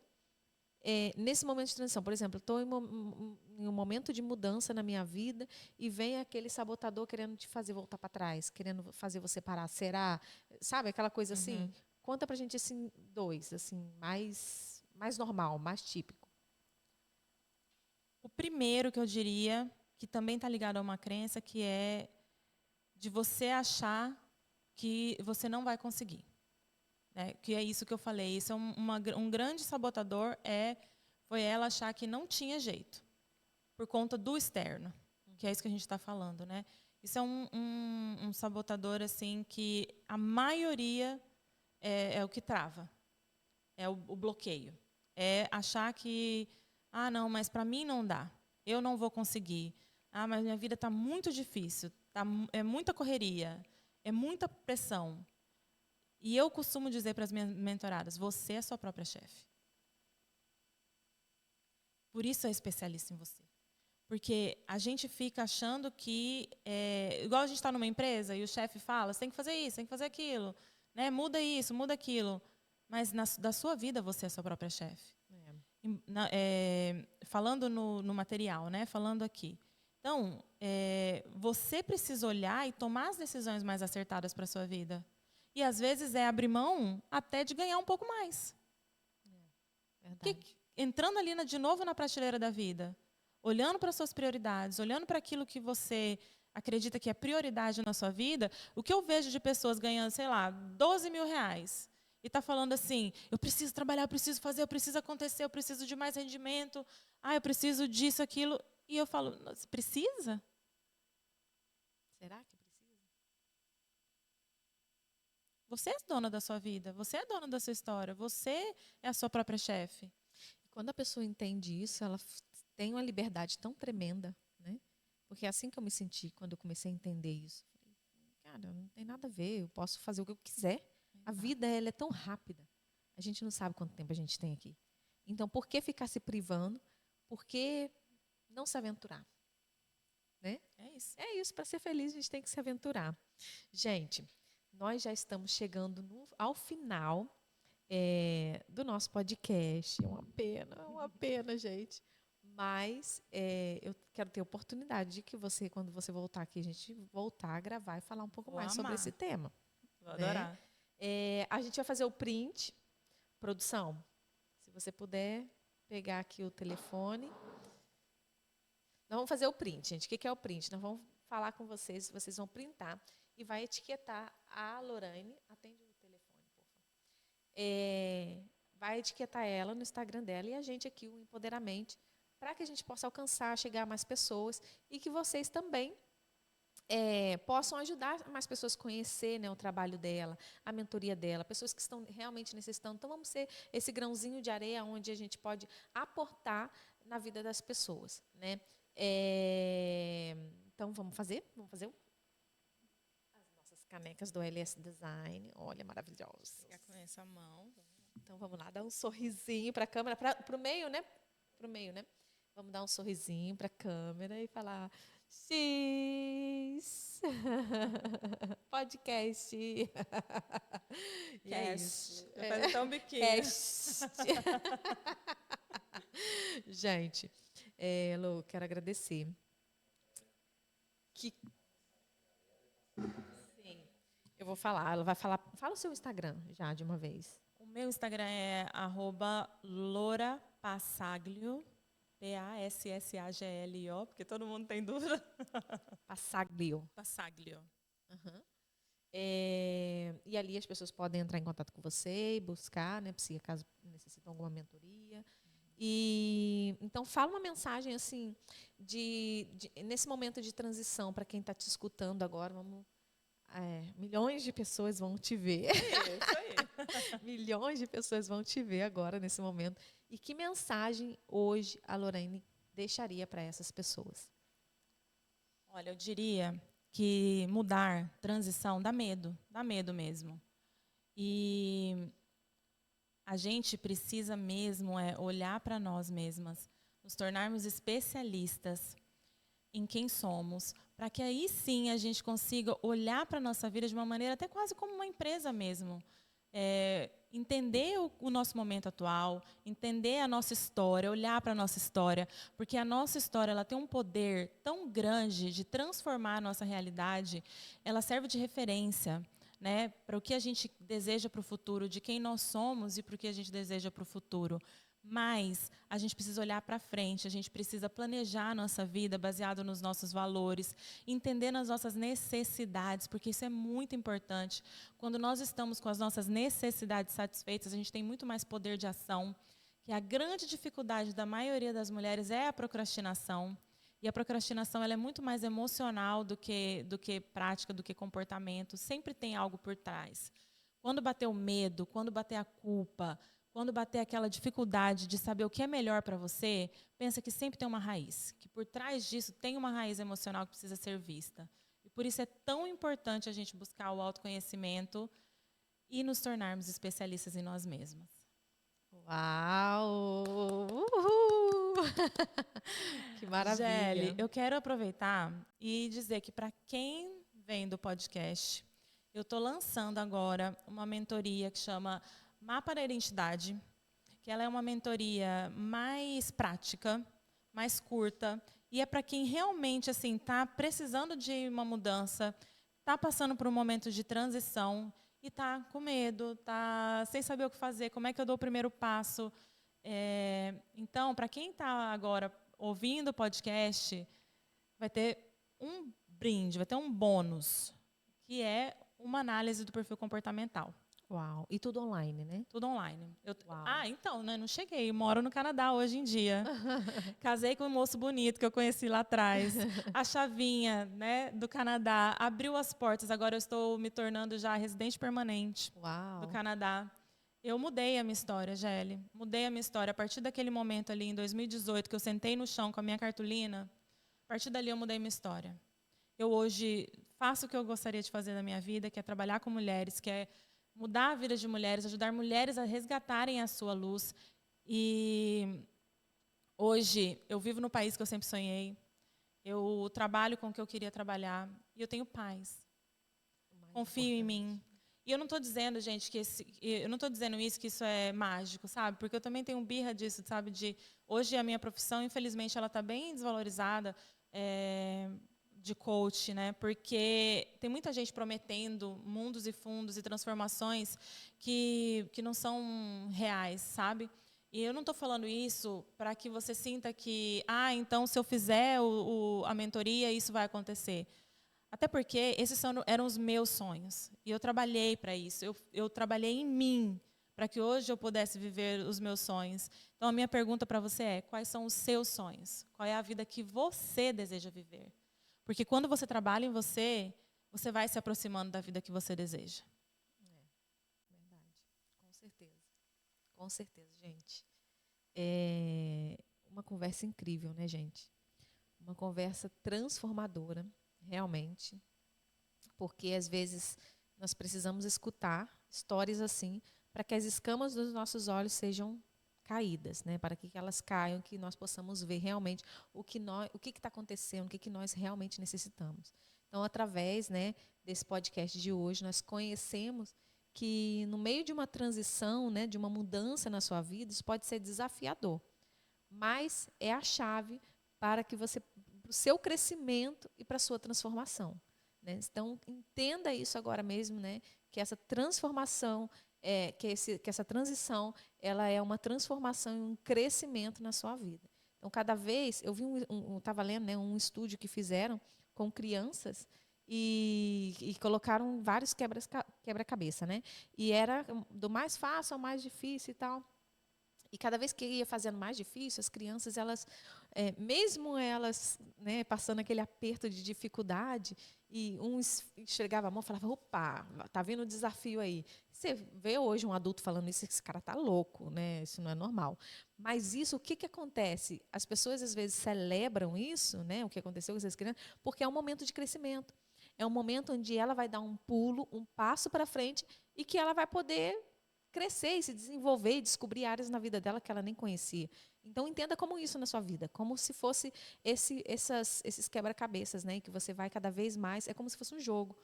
nesse momento de transição. Por exemplo, estou em um momento de mudança na minha vida e vem aquele sabotador querendo te fazer voltar para trás, querendo fazer você parar. Será? Sabe aquela coisa assim? Conta pra gente assim, dois, assim, mais normal, mais típico.
O primeiro que eu diria, que também está ligado a uma crença, que é de você achar que você não vai conseguir. Né? Que é isso que eu falei. Isso é um grande sabotador, é foi ela achar que não tinha jeito, por conta do externo, que é isso que a gente está falando, né? Isso é um sabotador, assim, que a maioria é o que trava, é o bloqueio. É achar que, não, mas para mim não dá, eu não vou conseguir. Mas minha vida está muito difícil, é muita correria, é muita pressão. E eu costumo dizer para as minhas mentoradas, você é a sua própria chefe. Por isso é especialista em você. Porque a gente fica achando que, igual a gente está numa empresa e o chefe fala, você tem que fazer isso, tem que fazer aquilo, né? Muda isso, muda aquilo. Mas da sua vida você é a sua própria chefe. Falando no material, né? Falando aqui. Então, você precisa olhar e tomar as decisões mais acertadas para a sua vida. E, às vezes, é abrir mão até de ganhar um pouco mais.
Verdade.
Entrando ali de novo na prateleira da vida, olhando para as suas prioridades, olhando para aquilo que você acredita que é prioridade na sua vida, o que eu vejo de pessoas ganhando, sei lá, 12 mil reais, e está falando assim, eu preciso trabalhar, eu preciso fazer, eu preciso acontecer, eu preciso de mais rendimento, eu preciso disso, aquilo. E eu falo, você precisa?
Será que precisa?
Você é dona da sua vida, você é dona da sua história, você é a sua própria chefe.
Quando a pessoa entende isso, ela tem uma liberdade tão tremenda, né? Porque é assim que eu me senti quando eu comecei a entender isso. Falei, cara, não tem nada a ver, eu posso fazer o que eu quiser. A vida, ela é tão rápida. A gente não sabe quanto tempo a gente tem aqui. Então, por que ficar se privando? Por que não se aventurar? Né? É isso, para ser feliz a gente tem que se aventurar. Gente, nós já estamos chegando ao final do nosso podcast. É uma pena, gente. Mas eu quero ter a oportunidade de que você, quando você voltar aqui, a gente voltar a gravar e falar um pouco mais sobre esse tema.
Vou adorar.
A gente vai fazer o print. Produção, se você puder pegar aqui o telefone. Nós vamos fazer o print, gente. O que é o print? Nós vamos falar com vocês vão printar e vai etiquetar a Lorraine. Atende o telefone, por favor. Vai etiquetar ela no Instagram dela e a gente aqui, o Empoderamente, para que a gente possa alcançar, chegar a mais pessoas e que vocês também possam ajudar mais pessoas a conhecer, né, o trabalho dela, a mentoria dela, pessoas que estão realmente necessitando. Então, vamos ser esse grãozinho de areia onde a gente pode aportar na vida das pessoas, né? Então, vamos fazer as nossas canecas do LS Design. Olha, maravilhosas.
Pegar com essa mão.
Então, vamos lá, dar um sorrisinho para a câmera, para o meio, né? Para o meio, né? Vamos dar um sorrisinho para a câmera e falar X podcast. E é isso.
Faz até um biquinho.
Gente, Lu, quero agradecer. Sim, eu vou falar. Ela vai falar. Fala o seu Instagram já de uma vez.
O meu Instagram é @LoraPassaglio. Passaglio, porque todo mundo tem dúvida.
Passaglio. Uhum. E ali as pessoas podem entrar em contato com você e buscar, né, se caso necessitam alguma mentoria. E então fala uma mensagem assim nesse momento de transição para quem está te escutando agora. Milhões de pessoas vão te ver.
Isso aí.
Milhões de pessoas vão te ver agora nesse momento. E que mensagem hoje a Lorraine deixaria para essas pessoas?
Olha, eu diria que mudar, transição, dá medo mesmo. E a gente precisa mesmo olhar para nós mesmas, nos tornarmos especialistas em quem somos, para que aí sim a gente consiga olhar para a nossa vida de uma maneira até quase como uma empresa mesmo. Entender o nosso momento atual, entender a nossa história, olhar para a nossa história, porque a nossa história ela tem um poder tão grande de transformar a nossa realidade, ela serve de referência, né, para o que a gente deseja para o futuro, de quem nós somos e para o que a gente deseja para o futuro. Mas a gente precisa olhar para frente, a gente precisa planejar a nossa vida baseado nos nossos valores, entender as nossas necessidades, porque isso é muito importante. Quando nós estamos com as nossas necessidades satisfeitas, a gente tem muito mais poder de ação. que a grande dificuldade da maioria das mulheres é a procrastinação. E a procrastinação ela é muito mais emocional do que prática, do que comportamento. Sempre tem algo por trás. Quando bater o medo, quando bater a culpa, quando bater aquela dificuldade de saber o que é melhor para você, pensa que sempre tem uma raiz. Que por trás disso tem uma raiz emocional que precisa ser vista. E por isso é tão importante a gente buscar o autoconhecimento e nos tornarmos especialistas em nós mesmas.
Uau! Uhul! Que maravilha!
Gelli, eu quero aproveitar e dizer que para quem vem do podcast, eu estou lançando agora uma mentoria que chama Mapa da Identidade, que ela é uma mentoria mais prática, mais curta, e é para quem realmente assim está precisando de uma mudança, está passando por um momento de transição e está com medo, está sem saber o que fazer, como é que eu dou o primeiro passo. Então, para quem está agora ouvindo o podcast, vai ter um brinde, vai ter um bônus, que é uma análise do perfil comportamental.
Uau! E tudo online, né?
Tudo online.
Uau.
Então, né, não cheguei. Moro no Canadá hoje em dia. Casei com um moço bonito que eu conheci lá atrás. A chavinha, né, do Canadá abriu as portas. Agora eu estou me tornando já residente permanente
Uau.
do Canadá. Eu mudei a minha história, Gelli. Mudei a minha história. A partir daquele momento ali, em 2018, que eu sentei no chão com a minha cartolina, a partir dali eu mudei a minha história. Eu hoje faço o que eu gostaria de fazer na minha vida, que é trabalhar com mulheres, que é mudar a vida de mulheres, ajudar mulheres a resgatarem a sua luz. E hoje eu vivo no país que eu sempre sonhei. Eu trabalho com o que eu queria trabalhar. E eu tenho paz. Confio em mim. E eu não estou dizendo, gente, eu não estou dizendo isso, que isso é mágico, sabe? Porque eu também tenho birra disso, sabe? Hoje a minha profissão, infelizmente, ela está bem desvalorizada. De coach, né? Porque tem muita gente prometendo mundos e fundos e transformações que não são reais, sabe? E eu não estou falando isso para que você sinta que, então se eu fizer a mentoria, isso vai acontecer. Até porque esses eram os meus sonhos. E eu trabalhei para isso. Eu trabalhei em mim para que hoje eu pudesse viver os meus sonhos. Então, a minha pergunta para você é, quais são os seus sonhos? Qual é a vida que você deseja viver? Porque quando você trabalha em você, você vai se aproximando da vida que você deseja.
Verdade. Com certeza. Com certeza, gente. É uma conversa incrível, né, gente? Uma conversa transformadora, realmente. Porque, às vezes, nós precisamos escutar histórias assim para que as escamas dos nossos olhos sejam caídas, né? Para que elas caiam, que nós possamos ver realmente o que está acontecendo, o que nós realmente necessitamos. Então, através, né, desse podcast de hoje, nós conhecemos que no meio de uma transição, né, de uma mudança na sua vida, isso pode ser desafiador, mas é a chave para que você, para o seu crescimento e para a sua transformação, né? Então, entenda isso agora mesmo, né, que essa transformação que essa transição ela é uma transformação e um crescimento na sua vida. Então, cada vez, eu vi estava lendo, né, um estúdio que fizeram com crianças e colocaram vários quebra-cabeça, né? E era do mais fácil ao mais difícil e tal. E cada vez que ia fazendo mais difícil, as crianças, mesmo elas, né, passando aquele aperto de dificuldade, e um chegava a mão e falava, opa, tá vendo o desafio aí. Você vê hoje um adulto falando isso, esse cara tá louco, né? Isso não é normal. Mas isso, o que acontece? As pessoas, às vezes, celebram isso, né, o que aconteceu com essas crianças, porque é um momento de crescimento. É um momento onde ela vai dar um pulo, um passo para frente, e que ela vai poder crescer e se desenvolver e descobrir áreas na vida dela que ela nem conhecia. Então, entenda como isso na sua vida, como se fosse esses quebra-cabeças, né, que você vai cada vez mais, é como se fosse um jogo.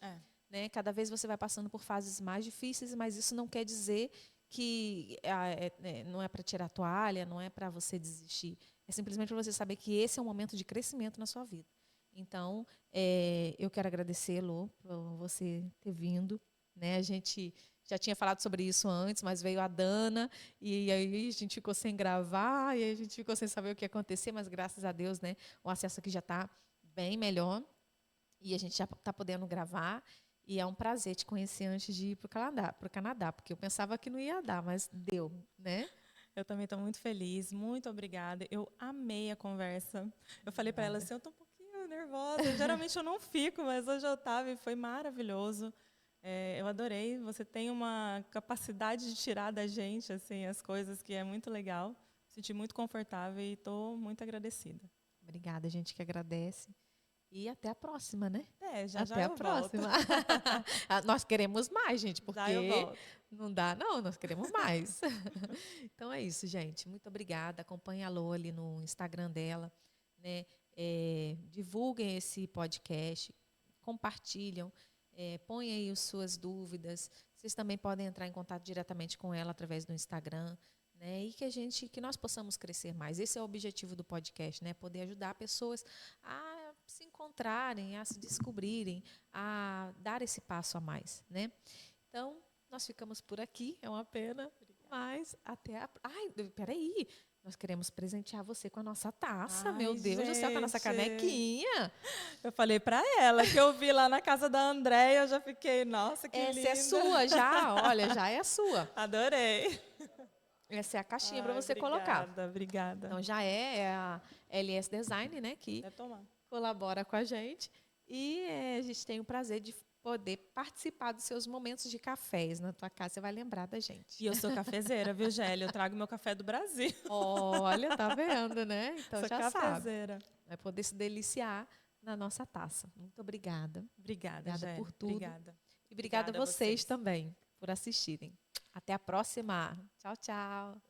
Né? Cada vez você vai passando por fases mais difíceis, mas isso não quer dizer que não é para tirar a toalha, não é para você desistir. É simplesmente para você saber que esse é um momento de crescimento na sua vida. Então, eu quero agradecer, Lô, por você ter vindo. Né? A gente já tinha falado sobre isso antes, mas veio a Dana, e aí a gente ficou sem gravar, e aí a gente ficou sem saber o que ia acontecer, mas graças a Deus, né, o acesso aqui já está bem melhor, e a gente já está podendo gravar, e é um prazer te conhecer antes de ir para o Canadá, porque eu pensava que não ia dar, mas deu, né?
Eu também estou muito feliz, muito obrigada. Eu amei a conversa. Eu falei para ela assim, eu estou um pouquinho nervosa. Geralmente eu não fico, mas hoje eu estava e foi maravilhoso. Eu adorei. Você tem uma capacidade de tirar da gente assim as coisas que é muito legal. Me senti muito confortável e estou muito agradecida.
Obrigada, gente que agradece. E até a próxima, né?
Já
Até a
eu volto.
próxima. Nós queremos mais, gente,
Já eu
porque
volto.
não dá, não, nós queremos mais. Então é isso, gente. Muito obrigada. Acompanhe a Lô ali no Instagram dela, né? Divulguem esse podcast, compartilham, põem aí as suas dúvidas. Vocês também podem entrar em contato diretamente com ela através do Instagram, né? E que nós possamos crescer mais. Esse é o objetivo do podcast, né? Poder ajudar pessoas a se encontrarem, a se descobrirem, a dar esse passo a mais, né? Então, nós ficamos por aqui, é uma pena, mas até a... Ai, peraí, nós queremos presentear você com a nossa taça, meu Deus do céu, com a nossa canequinha.
Eu falei para ela que eu vi lá na casa da Andréia, eu já fiquei, nossa, que linda.
Essa é sua já, olha, já é sua.
Adorei.
Essa é a caixinha para você colocar.
Obrigada.
Então já é a LS Design, né, que colabora com a gente. E a gente tem o prazer de poder participar dos seus momentos de cafés na tua casa. Você vai lembrar da gente.
E eu sou cafezeira, viu, Gélia? Eu trago meu café do Brasil.
Olha, tá vendo, né? Então
sou
já
cafezeira.
Sabe. Vai poder se deliciar na nossa taça. Muito obrigada.
Obrigada, Gélia.
Por tudo.
Obrigada.
E obrigada a vocês também por assistirem. Até a próxima. Tchau, tchau.